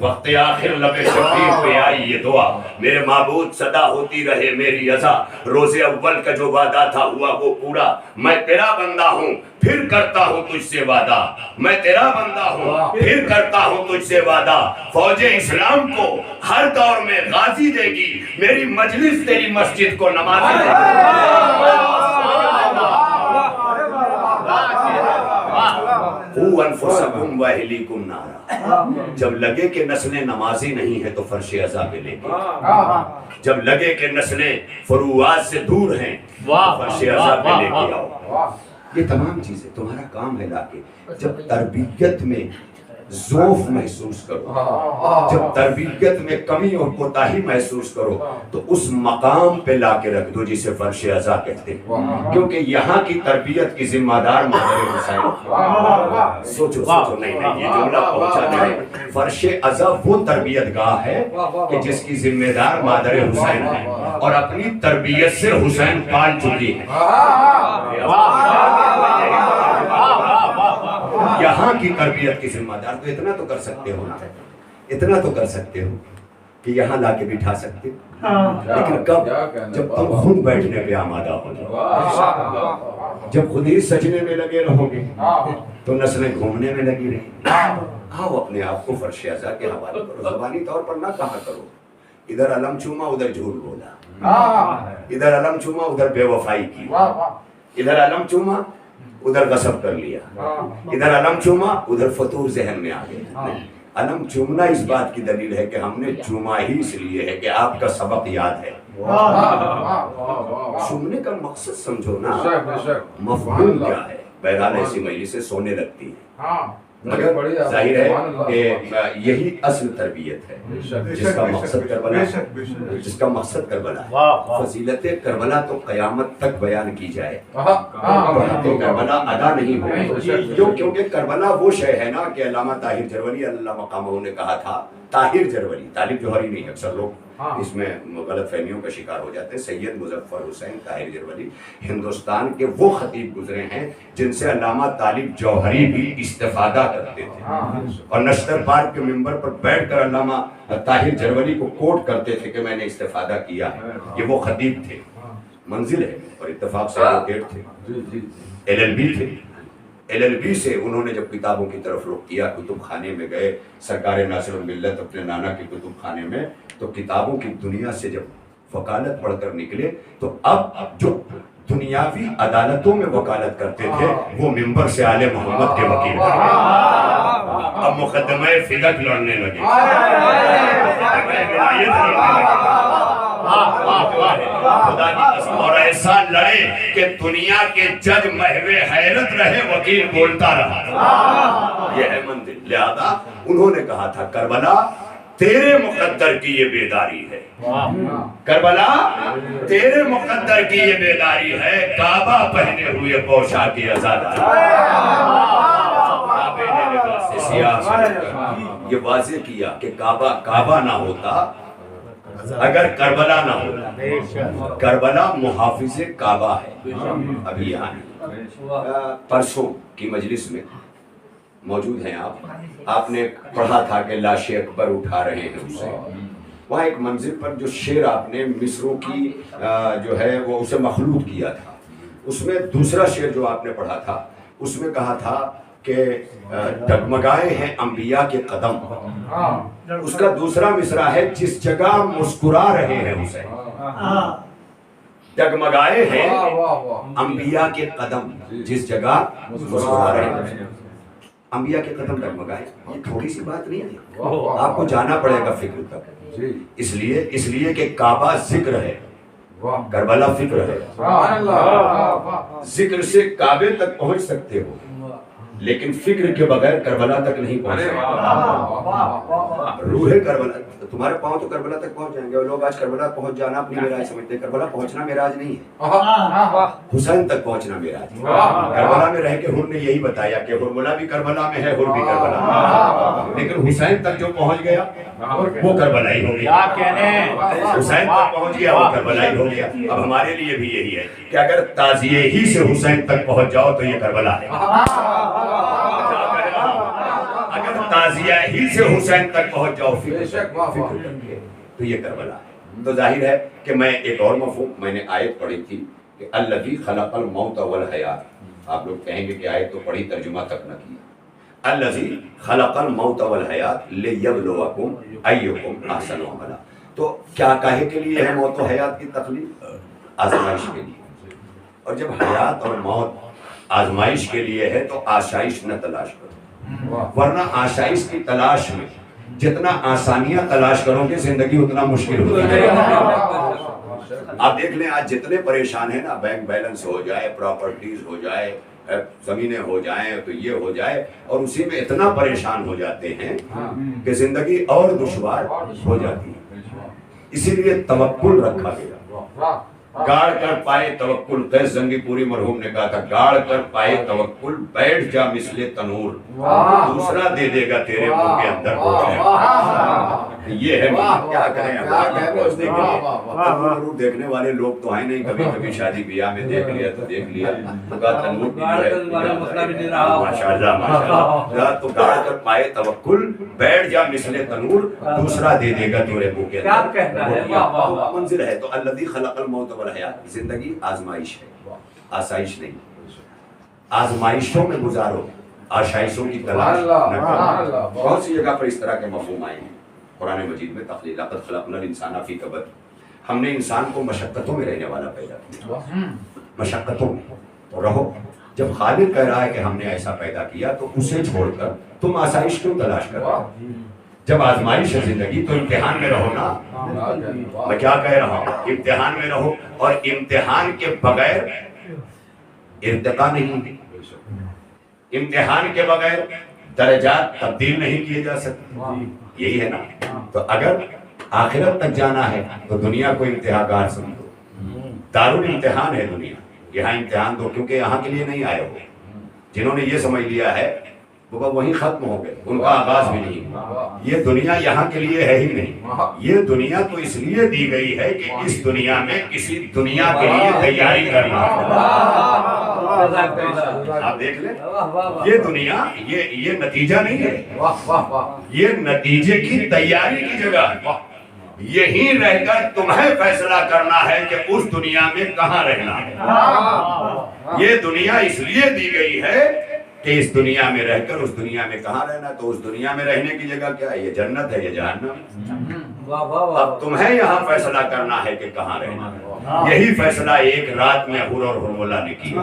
وقت آخر لب شبیر پہ آئی یہ دعا، میرے معبود صدا ہوتی رہے میری عزا، روز اول کا جو وعدہ تھا ہوا وہ پورا، میں تیرا بندہ ہوں پھر کرتا ہوں تجھ سے وعدہ، میں تیرا بندہ ہوں پھر کرتا ہوں تجھ سے وعدہ، فوج اسلام کو ہر دور میں غازی دے گی، میری مجلس تیری مسجد کو نمازی دے گی۔ قُوْ أَنفُسَكُمْ وَأَهْلِيكُمْ نَارًا، جب لگے کہ نسلیں نمازی نہیں ہیں تو فرش عزا پہ لے کے، جب لگے کہ نسلیں فروعات سے دور ہیں فرش عزا پہ لے کے آؤ۔ یہ تمام چیزیں تمہارا کام ہے لا کے، جب تربیت میں ذوف محسوس کرو، جب تربیت میں کمی اور کوتاہی محسوس کرو تو اس مقام پہ لا کے رکھ دو جسے فرش عزا کہتے ہیں، کیونکہ یہاں کی تربیت کی ذمہ دار مادر حسین۔ سوچو نہیں یہ جملہ پہنچا دیں، فرش عزا وہ تربیت گاہ ہے کہ جس کی ذمہ دار مادر حسین ہے اور اپنی تربیت سے حسین پال چکی ہے۔ یہاں کی تربیت کی ذمہ دار تو اتنا تو کر سکتے ہو نا، اتنا تو کر سکتے ہو کہ یہاں لا کے بٹھا سکتے، لیکن کب؟ جب تم خود بیٹھنے پہ آمادہ ہو جاؤ، جب خود ہی سجنے میں لگے رہو گے تو نسلیں گھومنے میں لگی رہیں۔ آؤ اپنے آپ کو فرش عزا کے حوالے کرو، زبانی طور پر نہ کہا کرو ادھر علم چوما ادھر جھوٹ بولا، ادھر علم چوما ادھر بے وفائی کی، ادھر علم چوما ادھر غصب کر لیا، ادھر علم چوما ادھر فطور ذہن میں آ گیا۔ علم چومنا اس بات کی دلیل ہے کہ ہم نے چوما ہی اس لیے ہے کہ آپ کا سبق یاد ہے۔ چومنے کا مقصد سمجھو نا، مفہوم کیا ہے؟ بہرحال ایسی مجلسیں سونے لگتی ہیں، مگر ظاہر ہے کہ یہی اصل تربیت ہے جس کا مقصد کربلا ہے۔ فضیلت کربلا تو قیامت تک بیان کی جائے، کربلا ادا نہیں ہوگی، کیونکہ کربلا وہ شے ہے نا کہ علامہ طاہر جرولی اللہ مقامہ نے کہا تھا، طاہر جرولی، طالب جوہری نہیں، اکثر لوگ اس میں غلط فہمیوں کا شکار ہو جاتے ہیں۔ سید مظفر حسین طاہر جرولی ہندوستان کے وہ خطیب گزرے ہیں جن سے علامہ طالب جوہری بھی استفادہ کرتے تھے، اور نشتر پارک کے ممبر پر بیٹھ کر علامہ طاہر جرولی کو کوٹ کرتے تھے کہ میں نے استفادہ کیا ہے۔ یہ وہ خطیب تھے، منزل ہے اور اتفاق سے ایڈوکیٹ تھے، LLB تھے۔ LLB سے انہوں نے جب کتابوں کی طرف رخ کیا، کتب خانے میں گئے، سرکار ناصر الملت اپنے نانا کے کتب خانے میں، تو کتابوں کی دنیا سے جب وکالت پڑھ کر نکلے تو اب جو دنیاوی عدالتوں میں وکالت کرتے تھے وہ ممبر سے آل محمد کے وکیل بنے، اب مقدمہ فدق لڑنے لگے، خدا کی قسم، اور ایسا لڑے کہ دنیا کے جج محو حیرت رہے، وکیل بولتا رہا۔ یہ ہے منزل۔ لہذا انہوں نے کہا تھا کربلا تیرے مقدر کی یہ بیداری ہے، کربلا تیرے مقدر کی یہ بیداری ہے، کعبہ پہنے ہوئے پوشاک عزاداری، کعبے نے لباس سیاہ، یہ واضح کیا کہ کعبہ نہ ہوتا اگر کربلا نہ ہوتا۔ کربلا محافظ کعبہ ہے۔ ابھی یہاں پرسوں کی مجلس میں موجود ہیں آپ نے پڑھا تھا کہ لاش اکبر اٹھا رہے ہیں اسے، وہاں ایک منزل پر جو شعر آپ نے مصروں کی جو ہے وہ اسے مخلوط کیا تھا، اس میں دوسرا شعر جو آپ نے پڑھا تھا اس میں کہا تھا کہ ڈگمگائے ہیں انبیاء کے قدم، اس کا دوسرا مصرع ہے جس جگہ مسکرا رہے ہیں اسے، ڈگمگائے ہیں انبیاء کے قدم جس جگہ مسکرا رہے ہیں۔ انبیاء کے قدم ڈگمگائے، یہ تھوڑی سی بات نہیں ہے، آپ کو جانا پڑے گا فکر تک، اس لیے کہ کعبہ ذکر ہے، کربلا فکر ہے. ذکر سے کعبے تک پہنچ سکتے ہو لیکن فکر کے بغیر کربلا تک نہیں پہنچ سکتے. روح کربلا تمہارے پاؤں تو کربلا تک پہنچ جائیں گے. اور لوگ آج کربلا پہنچ جانا اپنی معراج سمجھتے ہیں. کربلا پہنچنا معراج نہیں ہے, حسین تک پہنچنا معراج ہے. کربلا میں رہ کے حر نے یہی بتایا کہ حرملا بھی کربلا میں ہے, حر بھی کربلا میں ہے, لیکن حسین تک جو پہنچ گیا وہ کربلا ہی ہو گیا. حسین تک پہنچ گیا وہ کربلا ہی ہو گیا. اب ہمارے لیے بھی یہی ہے کہ اگر تعزیے ہی سے حسین تک پہنچ جاؤ تو یہ کربلا ہے. اگر تعزیہ ہی سے حسین تک پہنچ جاؤ فکر تو یہ کربلا ہے. تو ظاہر ہے کہ میں ایک اور مفہوم میں نے آیت پڑھی تھی کہ الذی خلق الموت والحیات. آپ لوگ کہیں گے کہ آیت تو پڑھی ترجمہ تک نہ کیا. الذی خلق الموت والحیات لیبلوکم ایکم احسن عملا. تو کیا کاہے کے لیے ہے موت و حیات کی تخلیق؟ آزمائش کے لیے. اور جب حیات اور موت آزمائش کے لیے ہے تو آسائش نہ تلاش کرو, ورنہ آسائش کی تلاش میں جتنا آسانیاں تلاش کرو گے زندگی اتنا مشکل ہوتی ہے. آپ دیکھ لیں آج جتنے پریشان ہیں نا, بینک بیلنس ہو جائے, پراپرٹیز ہو جائے, زمینیں ہو جائیں تو یہ ہو جائے, اور اسی میں اتنا پریشان ہو جاتے ہیں کہ زندگی اور دشوار ہو جاتی ہے. اسی لیے توکل رکھا گیا. گاڑ کر پائے توکل, قیس زنگی پوری مرحوم نے کہا تھا, گاڑ کر پائے توکل بیٹھ جا مثل تنور, دوسرا دے دے گا تیرے منہ کے اندر ہو جائے. یہ ہے کیا کریں تنور دیکھنے والے لوگ تو ہیں نہیں. کبھی کبھی شادی بیاہ میں دیکھ لیا تو دیکھ لیا, تنور بھی ہے ماشاءاللہ ماشاءاللہ. تو گاڑ کر پائے توکل بیٹھ جا مثل تنور, دوسرا دے دے گا تیرے منہ کے اندر. منزل ہے. تو الذی خلق الموت والحیات. زندگی آزمائش ہے, آسائش نہیں. آزمائشوں میں گزارو, آسائشوں کی تلاش نہ کرو. بہت سی جگہ پر اس طرح کے مفہوم آئے ہیں قرآن مجید میں. تخلیق لقد خلقنا الانسان فی کبد. ہم نے انسان کو مشقتوں میں رہنے والا پیدا کیا, مشقتوں میں رہو. جب خالق کہہ رہا ہے کہ ہم نے ایسا پیدا کیا تو اسے چھوڑ کر تم آسائش کیوں تلاش کرو؟ جب آزمائش ہے زندگی تو امتحان میں رہو نا. میں کیا کہہ رہا ہوں, امتحان میں رہو. اور امتحان کے بغیر ارتقا نہیں, امتحان کے بغیر درجات تبدیل نہیں کیے جا سکتے. یہی ہے نا. تو اگر آخرت تک جانا ہے تو دنیا کو انتہا گار سمجھو. دارالامتحان ہے دنیا, یہاں امتحان دو, کیونکہ یہاں کے لیے نہیں آئے ہو. جنہوں نے یہ سمجھ لیا ہے وہ وہیں ختم ہو گئے, ان کا آغاز بھی نہیں. یہ دنیا یہاں کے لیے ہے ہی نہیں. یہ دنیا تو اس لیے دی گئی ہے کہ اس دنیا میں کسی دنیا کے لیے تیاری کرنا. آپ دیکھ لیں, یہ دنیا یہ نتیجہ نہیں ہے, یہ نتیجے کی تیاری کی جگہ ہے. یہیں رہ کر تمہیں فیصلہ کرنا ہے کہ اس دنیا میں کہاں رہنا ہے. یہ دنیا اس لیے دی گئی ہے کہ اس دنیا میں رہ کر اس دنیا میں کہاں رہنا. تو اس دنیا میں رہنے کی جگہ کیا ہے؟ یہ جنت ہے, یہ جہنم. اب تمہیں یہاں فیصلہ کرنا ہے کہ کہاں رہنا ہے. یہی فیصلہ ایک رات میں حر اور حرملہ نے کیا,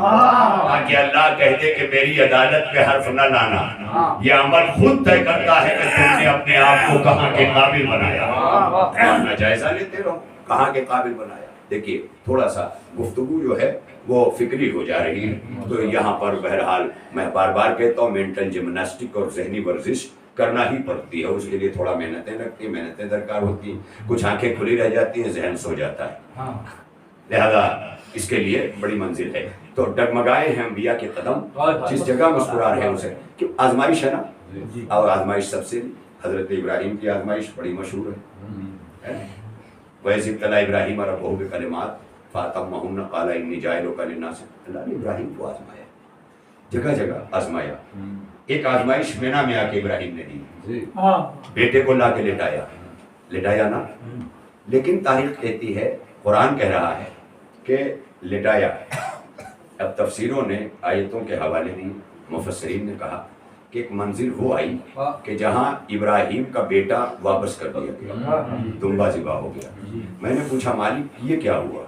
تاکہ اللہ کہتے کہ میری عدالت پہ حرف نہ لانا. یہ عمل خود طے کرتا ہے کہ تم نے اپنے آپ کو کہاں کے قابل بنایا. اپنا جائزہ لیتے رہو, کہاں کے قابل بنایا. دیکھیے تھوڑا سا گفتگو جو ہے وہ فکری ہو جا رہی ہے, تو یہاں پر بہرحال میں بار بار کہتا ہوں مینٹل جمناسٹک اور ذہنی ورزش کرنا ہی پڑتی ہے. اس کے لیے تھوڑا محنتیں لگتی ہیں, محنتیں درکار ہوتی ہیں. کچھ آنکھیں کھلی رہ جاتی ہیں, ذہن سو جاتا ہے. لہذا اس کے لیے بڑی منزل ہے. تو ڈگمگائے ہیں انبیاء کے قدم, جس جگہ مسکرا رہے ہیں اسے, کہ آزمائش ہے نا. اور آزمائش سب سے حضرت ابراہیم کی آزمائش بڑی مشہور ہے. وَإِذِ ابْتَلَىٰ إِبْرَاهِيمَ رَبُّهُ بِكَلِمَاتٍ فَأَتَمَّهُنَّ قَالَ إِنِّي جَاعِلُكَ لِلنَّاسِ. اللہ نے ابراہیم کو آزمایا, جگہ جگہ آزمایا. ایک آزمائش مینا میں آ کے ابراہیم نے دی, بیٹے کو لا کے لٹایا نا. لیکن تاریخ کہتی ہے, قرآن کہہ رہا ہے کہ لٹایا. اب تفسیروں نے آیتوں کے حوالے دی, مفسرین نے کہا کہ ایک منزل وہ آئی کہ جہاں ابراہیم کا بیٹا واپس کر دیا گیا, دمبا ذبح ہو گیا. میں نے پوچھا مالک یہ کیا ہوا؟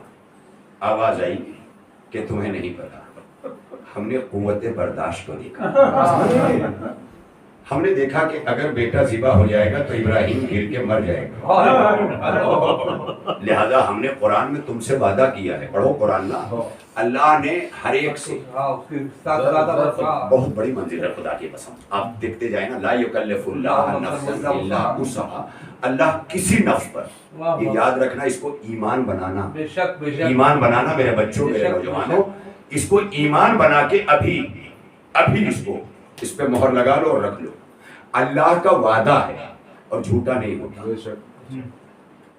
آواز آئی کہ تمہیں نہیں پتا, ہم نے قوت برداشت کو دیکھا. ہم نے دیکھا کہ اگر بیٹا ذبح ہو جائے گا تو ابراہیم گر کے مر جائے گا، لہذا ہم نے قرآن میں تم سے وعدہ کیا ہے، پڑھو قرآن نا، اللہ نے ہر ایک سے بہت بڑی منزل ہے خدا کی قسم، آپ دیکھتے جائیں نا، لا یکلف اللہ نفسا الا وسعہا، اللہ کسی نفس پر، یہ یاد رکھنا، اس کو ایمان بنانا، ایمان بنانا میرے بچوں میرے نوجوانوں، اس کو ایمان بنا کے ابھی اس پہ مہر لگا لو اور رکھ لو، اللہ کا وعدہ ہے اور جھوٹا نہیں ہوتا۔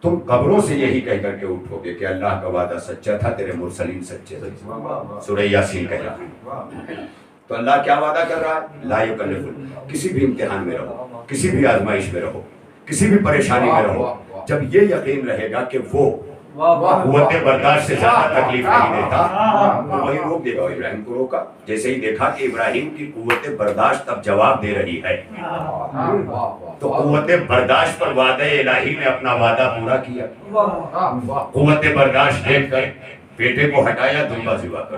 تم قبروں سے یہی کہہ کر کے اٹھو گے کہ اللہ کا وعدہ سچا تھا، تیرے مرسلین سچے تھے، سورہ یاسین کہہ رہا ہے۔ تو اللہ کیا وعدہ کر رہا ہے؟ لا یکلف، کسی بھی امتحان میں رہو، کسی بھی آزمائش میں رہو، کسی بھی پریشانی میں رہو، جب یہ یقین رہے گا کہ وہ قوت برداشت سے زیادہ تکلیف نہیں دیتا، وہ وہی روک دے گا۔ ابراہیم کو روکا، جیسے ہی دیکھا کہ ابراہیم کی قوت برداشت اب جواب دے رہی ہے، تو قوت برداشت پر وعدہ الہی نے اپنا وعدہ پورا کیا، قوت برداشت دیکھ کر بیٹے کو ہٹایا، دنبا ذبح کر۔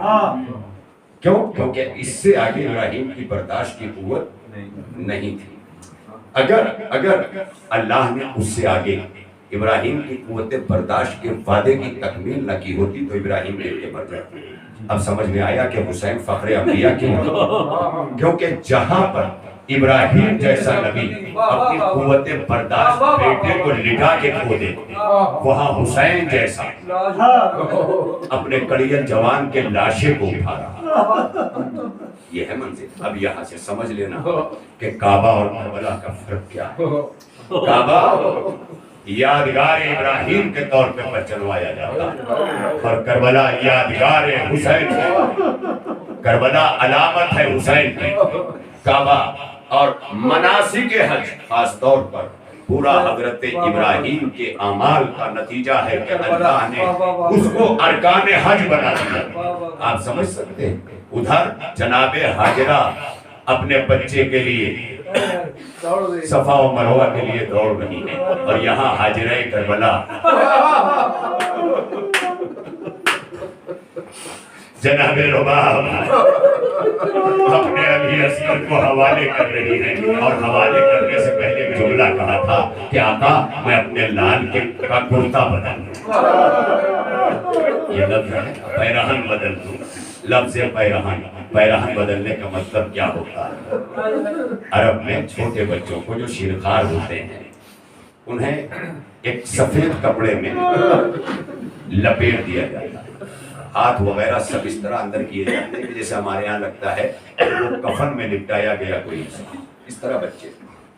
کیوں؟ کیونکہ اس سے آگے ابراہیم کی برداشت کی قوت نہیں تھی۔ اگر اللہ نے اس سے آگے ابراہیم کی قوت برداشت کے وعدے کی تکمیل نہ کی ہوتی تو ابراہیم گر کے مر جاتے۔ اب سمجھ میں آیا کہ حسین فخر انبیاء کیوں؟ کیونکہ جہاں پر ابراہیم جیسا نبی اپنی قوت برداشت بیٹے کو لٹا کے کھو دے، وہاں حسین جیسا اپنے کڑیل جوان کے لاشے کو اٹھا رہا۔ یہ ہے منزل۔ اب یہاں سے سمجھ لینا کہ کعبہ اور کربلا کا فرق کیا ہے۔ کعبہ یادگار ابراہیم کے طور پہ پہچنوایا جاتا ہے اور کربلا یادگار حسین ہے۔ کربلا علامت ہے حسین کی۔ کعبہ اور مناسک حج خاص طور پر پورا حضرت ابراہیم کے اعمال کا نتیجہ ہے کہ اللہ نے اس کو ارکان حج بنا دیا۔ آپ سمجھ سکتے ہیں، ادھر جناب ہاجرہ اپنے بچے کے لیے صفا و مروہ کے لیے دوڑ رہی ہے، اور یہاں ہاجرہ کربلا جناب رباب اپنے ابھی اصغر کو حوالے کر رہی ہے، اور حوالے کرنے سے پہلے جملہ کہا تھا کہ آقا میں اپنے لال کا کرتا بدل دوں۔ یہ لفظ ہے پیرہن بدل دوں، لفظ پیرہن بدلنے کا مطلب کیا ہوتا ہے؟ عرب میں چھوٹے بچوں کو جو شیرخوار ہوتے ہیں انہیں ایک سفید کپڑے میں لپیٹ دیا جاتا ہے، ہاتھ وغیرہ سب اس طرح اندر کیے جاتے ہیں کہ جیسے ہمارے یہاں لگتا ہے وہ کفن میں لپٹایا گیا کوئی انسان۔ اس طرح بچے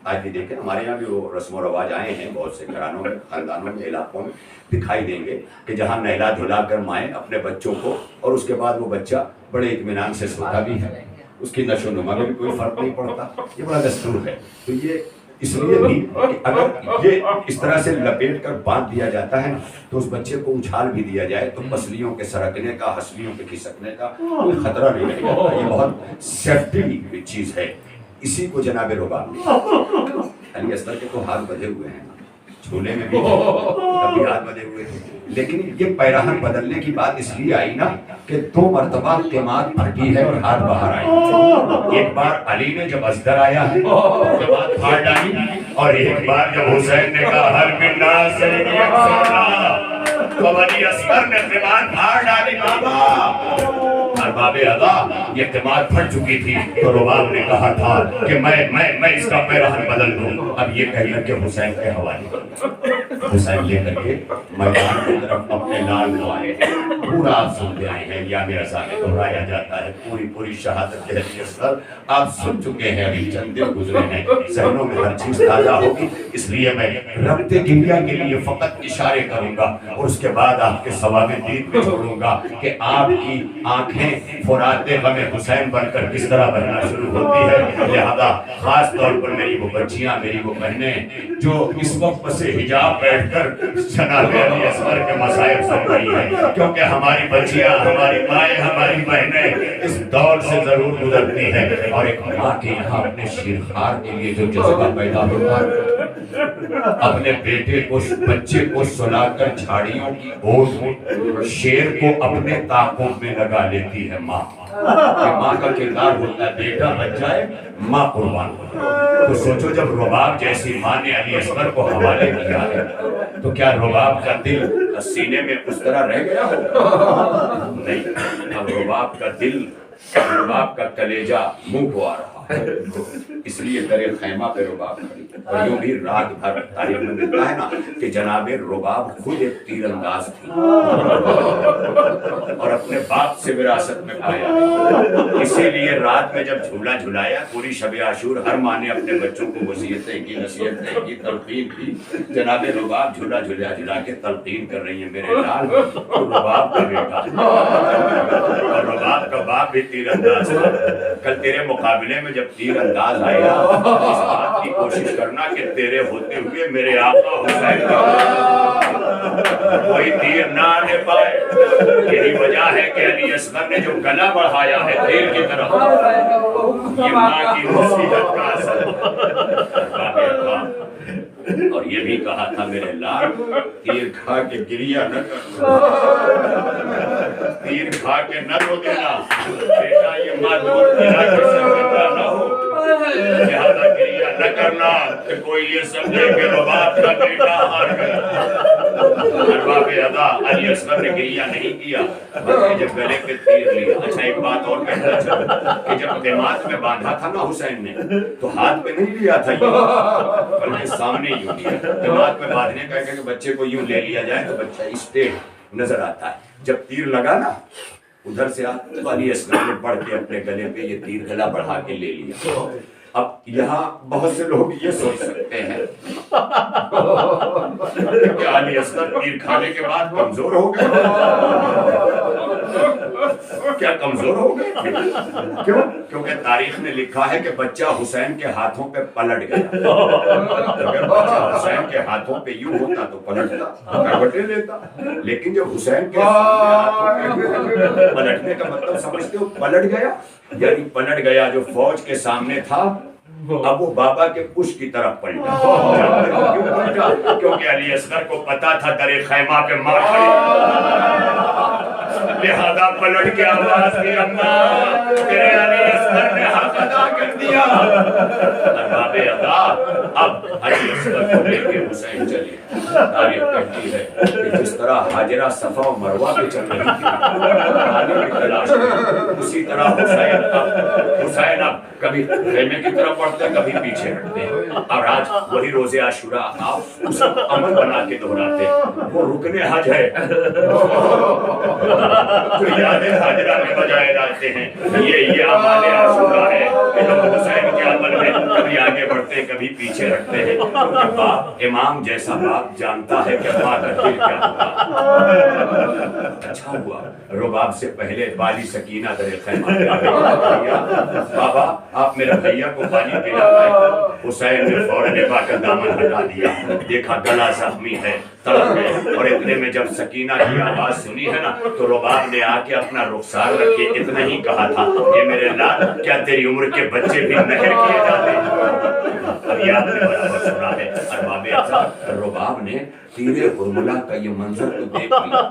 آج بھی دیکھیں، ہمارے یہاں بھی وہ رسم و رواج آئے ہیں، بہت سے گھرانوں میں، خاندانوں میں، علاقوں میں دکھائی دیں گے کہ جہاں نہلا دھلا کر مائیں اپنے بچوں کو، اور اس کے بعد وہ بچہ بڑے اطمینان سے سوتا بھی ہے، اس کی نشو و نما میں بھی کوئی فرق نہیں پڑتا، یہ بڑا دستور ہے۔ تو یہ اس لیے بھی کہ اگر یہ اس طرح سے لپیٹ کر باندھ دیا جاتا ہے تو اس بچے کو اچھال بھی دیا جائے تو پسلیوں کے سرکنے کا، ہسلیوں کے کھسکنے کا کوئی خطرہ نہیں رہے گا۔ یہ بہت سیفٹی چیز ہے۔ اسی کو جناب رباب نے، علی اصغر کے تو ہاتھ بدھے ہوئے ہیں، جھولے میں بھی کبھی ہاتھ بدھے ہوئے تھے، لیکن یہ پیراہن بدلنے کی بات اس لیے آئی نا کہ 2 مرتبہ قیمت پھٹی ہے اور ہاتھ باہر آئی۔ ایک بار علی نے جب اصغر آیا ہے قیمت پھاڑ ڈالی، اور ایک بار جب حسین نے کہا ہر من ناس تو علی اصغر نے قیمت پھاڑ ڈالی۔ بابا ارباب ادا یہ قیمت پھٹ چکی تھی تو رباب نے کہا تھا کہ میں اس کا پیراہن بدل دوں۔ اب یہ کہہ کر کے حسین کے حوالے، حسین لے کر کے میدان کی طرف اپنے لال کو آئے ہیں۔ پورا آپ سنتے آئے ہیں، یا میرا سامنے دہرایا جاتا ہے پوری شہادت کے علی اصغر آپ سن چکے ہیں، ابھی چند دن گزرے ہیں، ذہنوں میں ہر چیز تازہ ہوگی، اس لیے میں ربط کبریا کے لیے فقط اشارے کروں گا اور اس کے بعد آپ کے ثواب دید میں چھوڑوں گا کہ آپ کی آنکھیں فرات غم حسین بن کر کس طرح بہنا شروع ہوتی ہے۔ لہذا خاص طور پر میری وہ بچیاں، میری وہ بہنیں جو اس وقت سے حجاب بیٹھ کر جناب علی اصغر کے مصائب سن رہی ہیں، کیونکہ ہماری بچیاں، ہماری مائیں، ہماری بہنیں اس دور سے ضرور گزرتی ہیں، اور ایک ماں کے یہاں اپنے شیرخوار کے لیے جو جذبہ پیدا ہوتا ہے، اپنے بیٹے کو، بچے کو سلا کر جھاڑیوں کی گود میں شیر کو اپنے تعاقب میں لگا لیتی ہے ماں۔ کہ ماں کا کردار ہوتا ہے بیٹا بچ جائے ماں قربان ہو. تو سوچو جب رباب جیسی ماں نے علی اصغر کو حوالے کیا ہے تو کیا رباب کا دل سینے میں اس طرح رہ گیا ہو؟ نہیں. اب رباب کا دل، رباب کا کلیجہ منہ کو آ رہا ہے، اس لیے درے خیمہ پہ رباب کھڑی. اور یوں بھی رات بھر تاریخ میں ملتا ہے نا کہ جناب رباب خود ایک تیر انداز تھی اور اپنے باپ سے وراثت میں پایا. اسی لیے رات میں جب جھولا جھلایا پوری شب عاشور ہر ماں نے اپنے بچوں کو وصیتیں کی، نصیحتیں کی، تلقین کی. جناب رباب جھولا جھلا جھلا کے تلقین کر رہی ہیں میرے لال تو رباب کا بیٹا اور رباب کا باپ بھی تیر انداز تھا. کل تیرے مقابلے میں جب تیر انداز آئے گا اس بات کی کوشش کرنا کہ تیرے ہوتے ہوئے میرے آقا حسین کا کوئی تیر نہ آنے پائے. یہی وجہ ہے کہ علی اصغر نے جو گلا بڑھایا ہے تیر کی طرف، یہ ماں کی نصیحت کا اثر. اور یہ بھی کہا تھا میرے لال تیر کھا کے گریہ نہ کرنا، تیر کھا کے نہ رو دینا بیٹا، یہ معذور تیرا کسی بیٹا نہ ہو، لہذا گریہ نہ کرنا کہ کوئی یہ سمجھے کہ رباب کا بیٹا ہار گیا. ارباب ادا علی اصغر نے گریہ نہیں کیا بلکہ جب گلے پہ تیر لیا. اچھا ایک بات اور کہنا چاہوں کہ جب دماغ میں باندھا تھا نا حسین نے تو ہاتھ پہ نہیں لیا تھا یہ بلکہ سامنے یوں لیا. دماغ میں باندھنے کا کہ بچے کو یوں لے لیا جائے تو بچہ اسٹیٹ نظر آتا ہے. جب تیر لگا نا ادھر سے تو علی اصغر نے بڑھ کے اپنے گلے پہ یہ تیر گلا بڑھا کے لے لیا. اب یہاں بہت سے لوگ یہ سوچ سکتے ہیں کہ علی اصغر تیر کھانے کے بعد کمزور ہو گئے. کیا کمزور ہو گئے؟ کیوں؟ کیونکہ تاریخ نے لکھا ہے کہ بچہ حسین کے ہاتھوں پہ پلٹ گیا. اگر بچہ حسین کے ہاتھوں پہ یوں ہوتا تو پلٹتا، کروٹیں لیتا. لیکن جب حسین کے ہاتھوں پہ پلٹنے کا مطلب سمجھتے ہو پلٹ گیا، یعنی پلٹ گیا جو فوج کے سامنے تھا اب وہ بابا کے پش کی طرف پلٹا. کیوں پلٹا؟ کیونکہ علی اصغر کو پتا تھا درے خیمہ پہ ماں کھڑی، لہذا پلٹ کے آواز دی اماں تیرے علی اصغر نے حق ادا کر دیا. ارباب ادا اب علی اصغر کو لے کے حسین چلے. تاریخ کہتی ہے کہ جس طرح حاجرہ صفا و مروہ پہ چل رہی تھی آنے کی تلاش میں، اسی طرح حسین اب کبھی خیمے کی طرف پڑھتے کبھی پیچھے ہٹتے ہیں. اور آج وہی روز عاشورہ آپ اس عمل بنا کے دہراتے ہیں. وہ رکن حج ہے جو یادیں حاجرہ میں بجائے جاتے ہیں. یہ اعمال عاشورہ ہے کہ ہم حسین کے عمل میں کبھی آگے بڑھتے کبھی پیچھے ہٹتے ہیں. کیونکہ باپ امام جیسا باپ جانتا ہے کہ ماں کا دل کیا ہوگا. اچھا ہوا رباب سے پہلے والی سکینہ در خیمہ پہ آ گئی. بابا آپ میرے بھیا کو پانی پلانا ہے. حسین نے فوراً ابا کا دامن ہٹا دیا، دیکھا گلا زخمی ہے تڑپ گئے. اور اتنے میں جب سکینہ کی آواز سنی ہے نا تو رباب نے آ کے اپنا رخسار رکھ کے اتنا ہی کہا تھا کہ میرے لال کیا تیری عمر کے بچے بھی مہر کیے جاتے ہیں؟ اب یہ آپ نے برابر سنا ہے. ارباب اعظم رباب نے تیر حرملہ کا یہ منظر تو دیکھ لیا،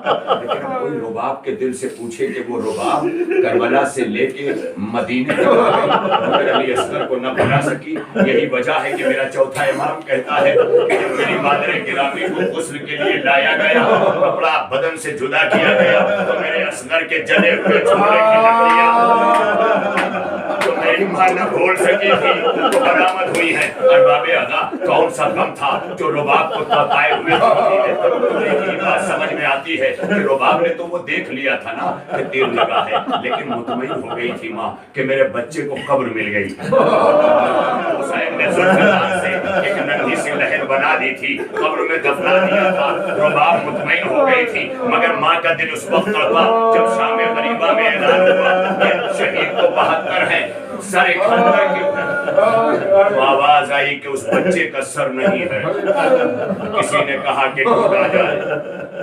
لیکن اب کوئی رباب کے دل سے پوچھے کہ وہ رباب کربلا سے لے کے مدینے تک آ گئی مگر علی اصغر کو نہ بنا سکی. یہی وجہ ہے کہ میرا چوتھا امام کہتا ہے کہ جب میری مادر گرامی کو غسل کے لیے لایا گیا، کپڑا بدن سے جدا کیا گیا تو میرے اصغر کے جلے ہوئے چمڑے کی لکڑیاں جو میری ماں نہ کھول سکی تھی تو برآمد ہوئی ہیں. ارباب اعلیٰ کون سا غم تھا جو رباب کو تڑپائے ہوئے تھے؟ یہ بات سمجھ میں آتی ہے کہ رباب نے تو وہ دیکھ لیا تھا نا کہ تیر لگا ہے، لیکن مطمئن ہو گئی تھی ماں کہ میرے بچے کو قبر مل گئی. حسین نے زلفقار سے ایک ننھی سی لہر بنا دی تھی، قبر میں دفنا دیا تھا. رباب مطمئن ہو گئی تھی مگر ماں کا دل اس وقت تڑپا جب شام غریبہ میں اعلان ہوا کہ شہید کو 72 ہیں. سارے خندق کے تو آواز آئی کہ اس بچے کا سر نہیں ہے. کسی نے کہا کہ ڈھونڈا جائے.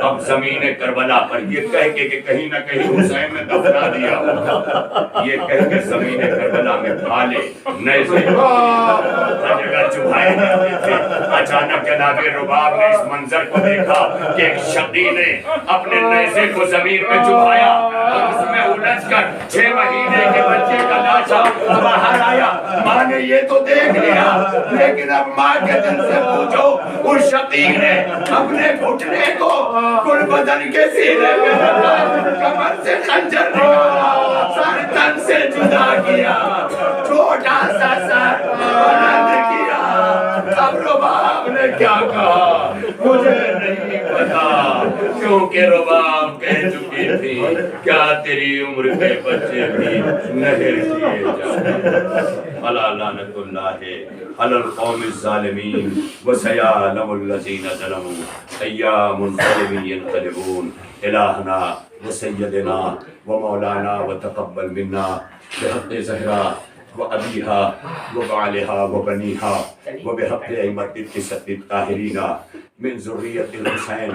اب زمین کربلا پر یہ کہہ کے کہ کہیں نہ کہیں حسین نے دفنا دیا ہوگا، یہ کہہ کے زمین کربلا میں بھالے نیزے ہر جگہ چبھائے جاتے تھے. اچانک جناب رباب نے اس منظر کو دیکھا کہ ایک شقی نے اپنے نیزے کو زمین میں چبھایا اور اس میں الجھ کر 6 مہینے کے بچے کا لاشا باہر آیا. ماں نے یہ تو دیکھ لیا، لیکن اب ماں کے دل سے پوچھو اس شقی نے اپنے گھٹنے کو گل بدن کے سینے میں رکھا، کمر سے خنجر نکالا، سر تن سے جدا کیا، چھوٹا سا سر بلند کیا. اب رباب نے کیا کہا مجھے نہیں پتا، کیونکہ رباب کہہ چکی تھی کیا تیری عمر کے بچے بھی نہر کیے جائیں. الا لعنت اللہ علی القوم الظالمین وسیعلم الذین ظلموا ایام قریب ینقلبون. الہنا وسیدنا ومولانا وتقبل منا بحق زہرا وأبيها وبعلها وبنيها وبحق أئمة التسعة الطاهرين من ذرية الحسين.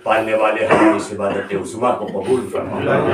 پالنے والے ہماری اس عبادت عظمیٰ کو قبول فرما.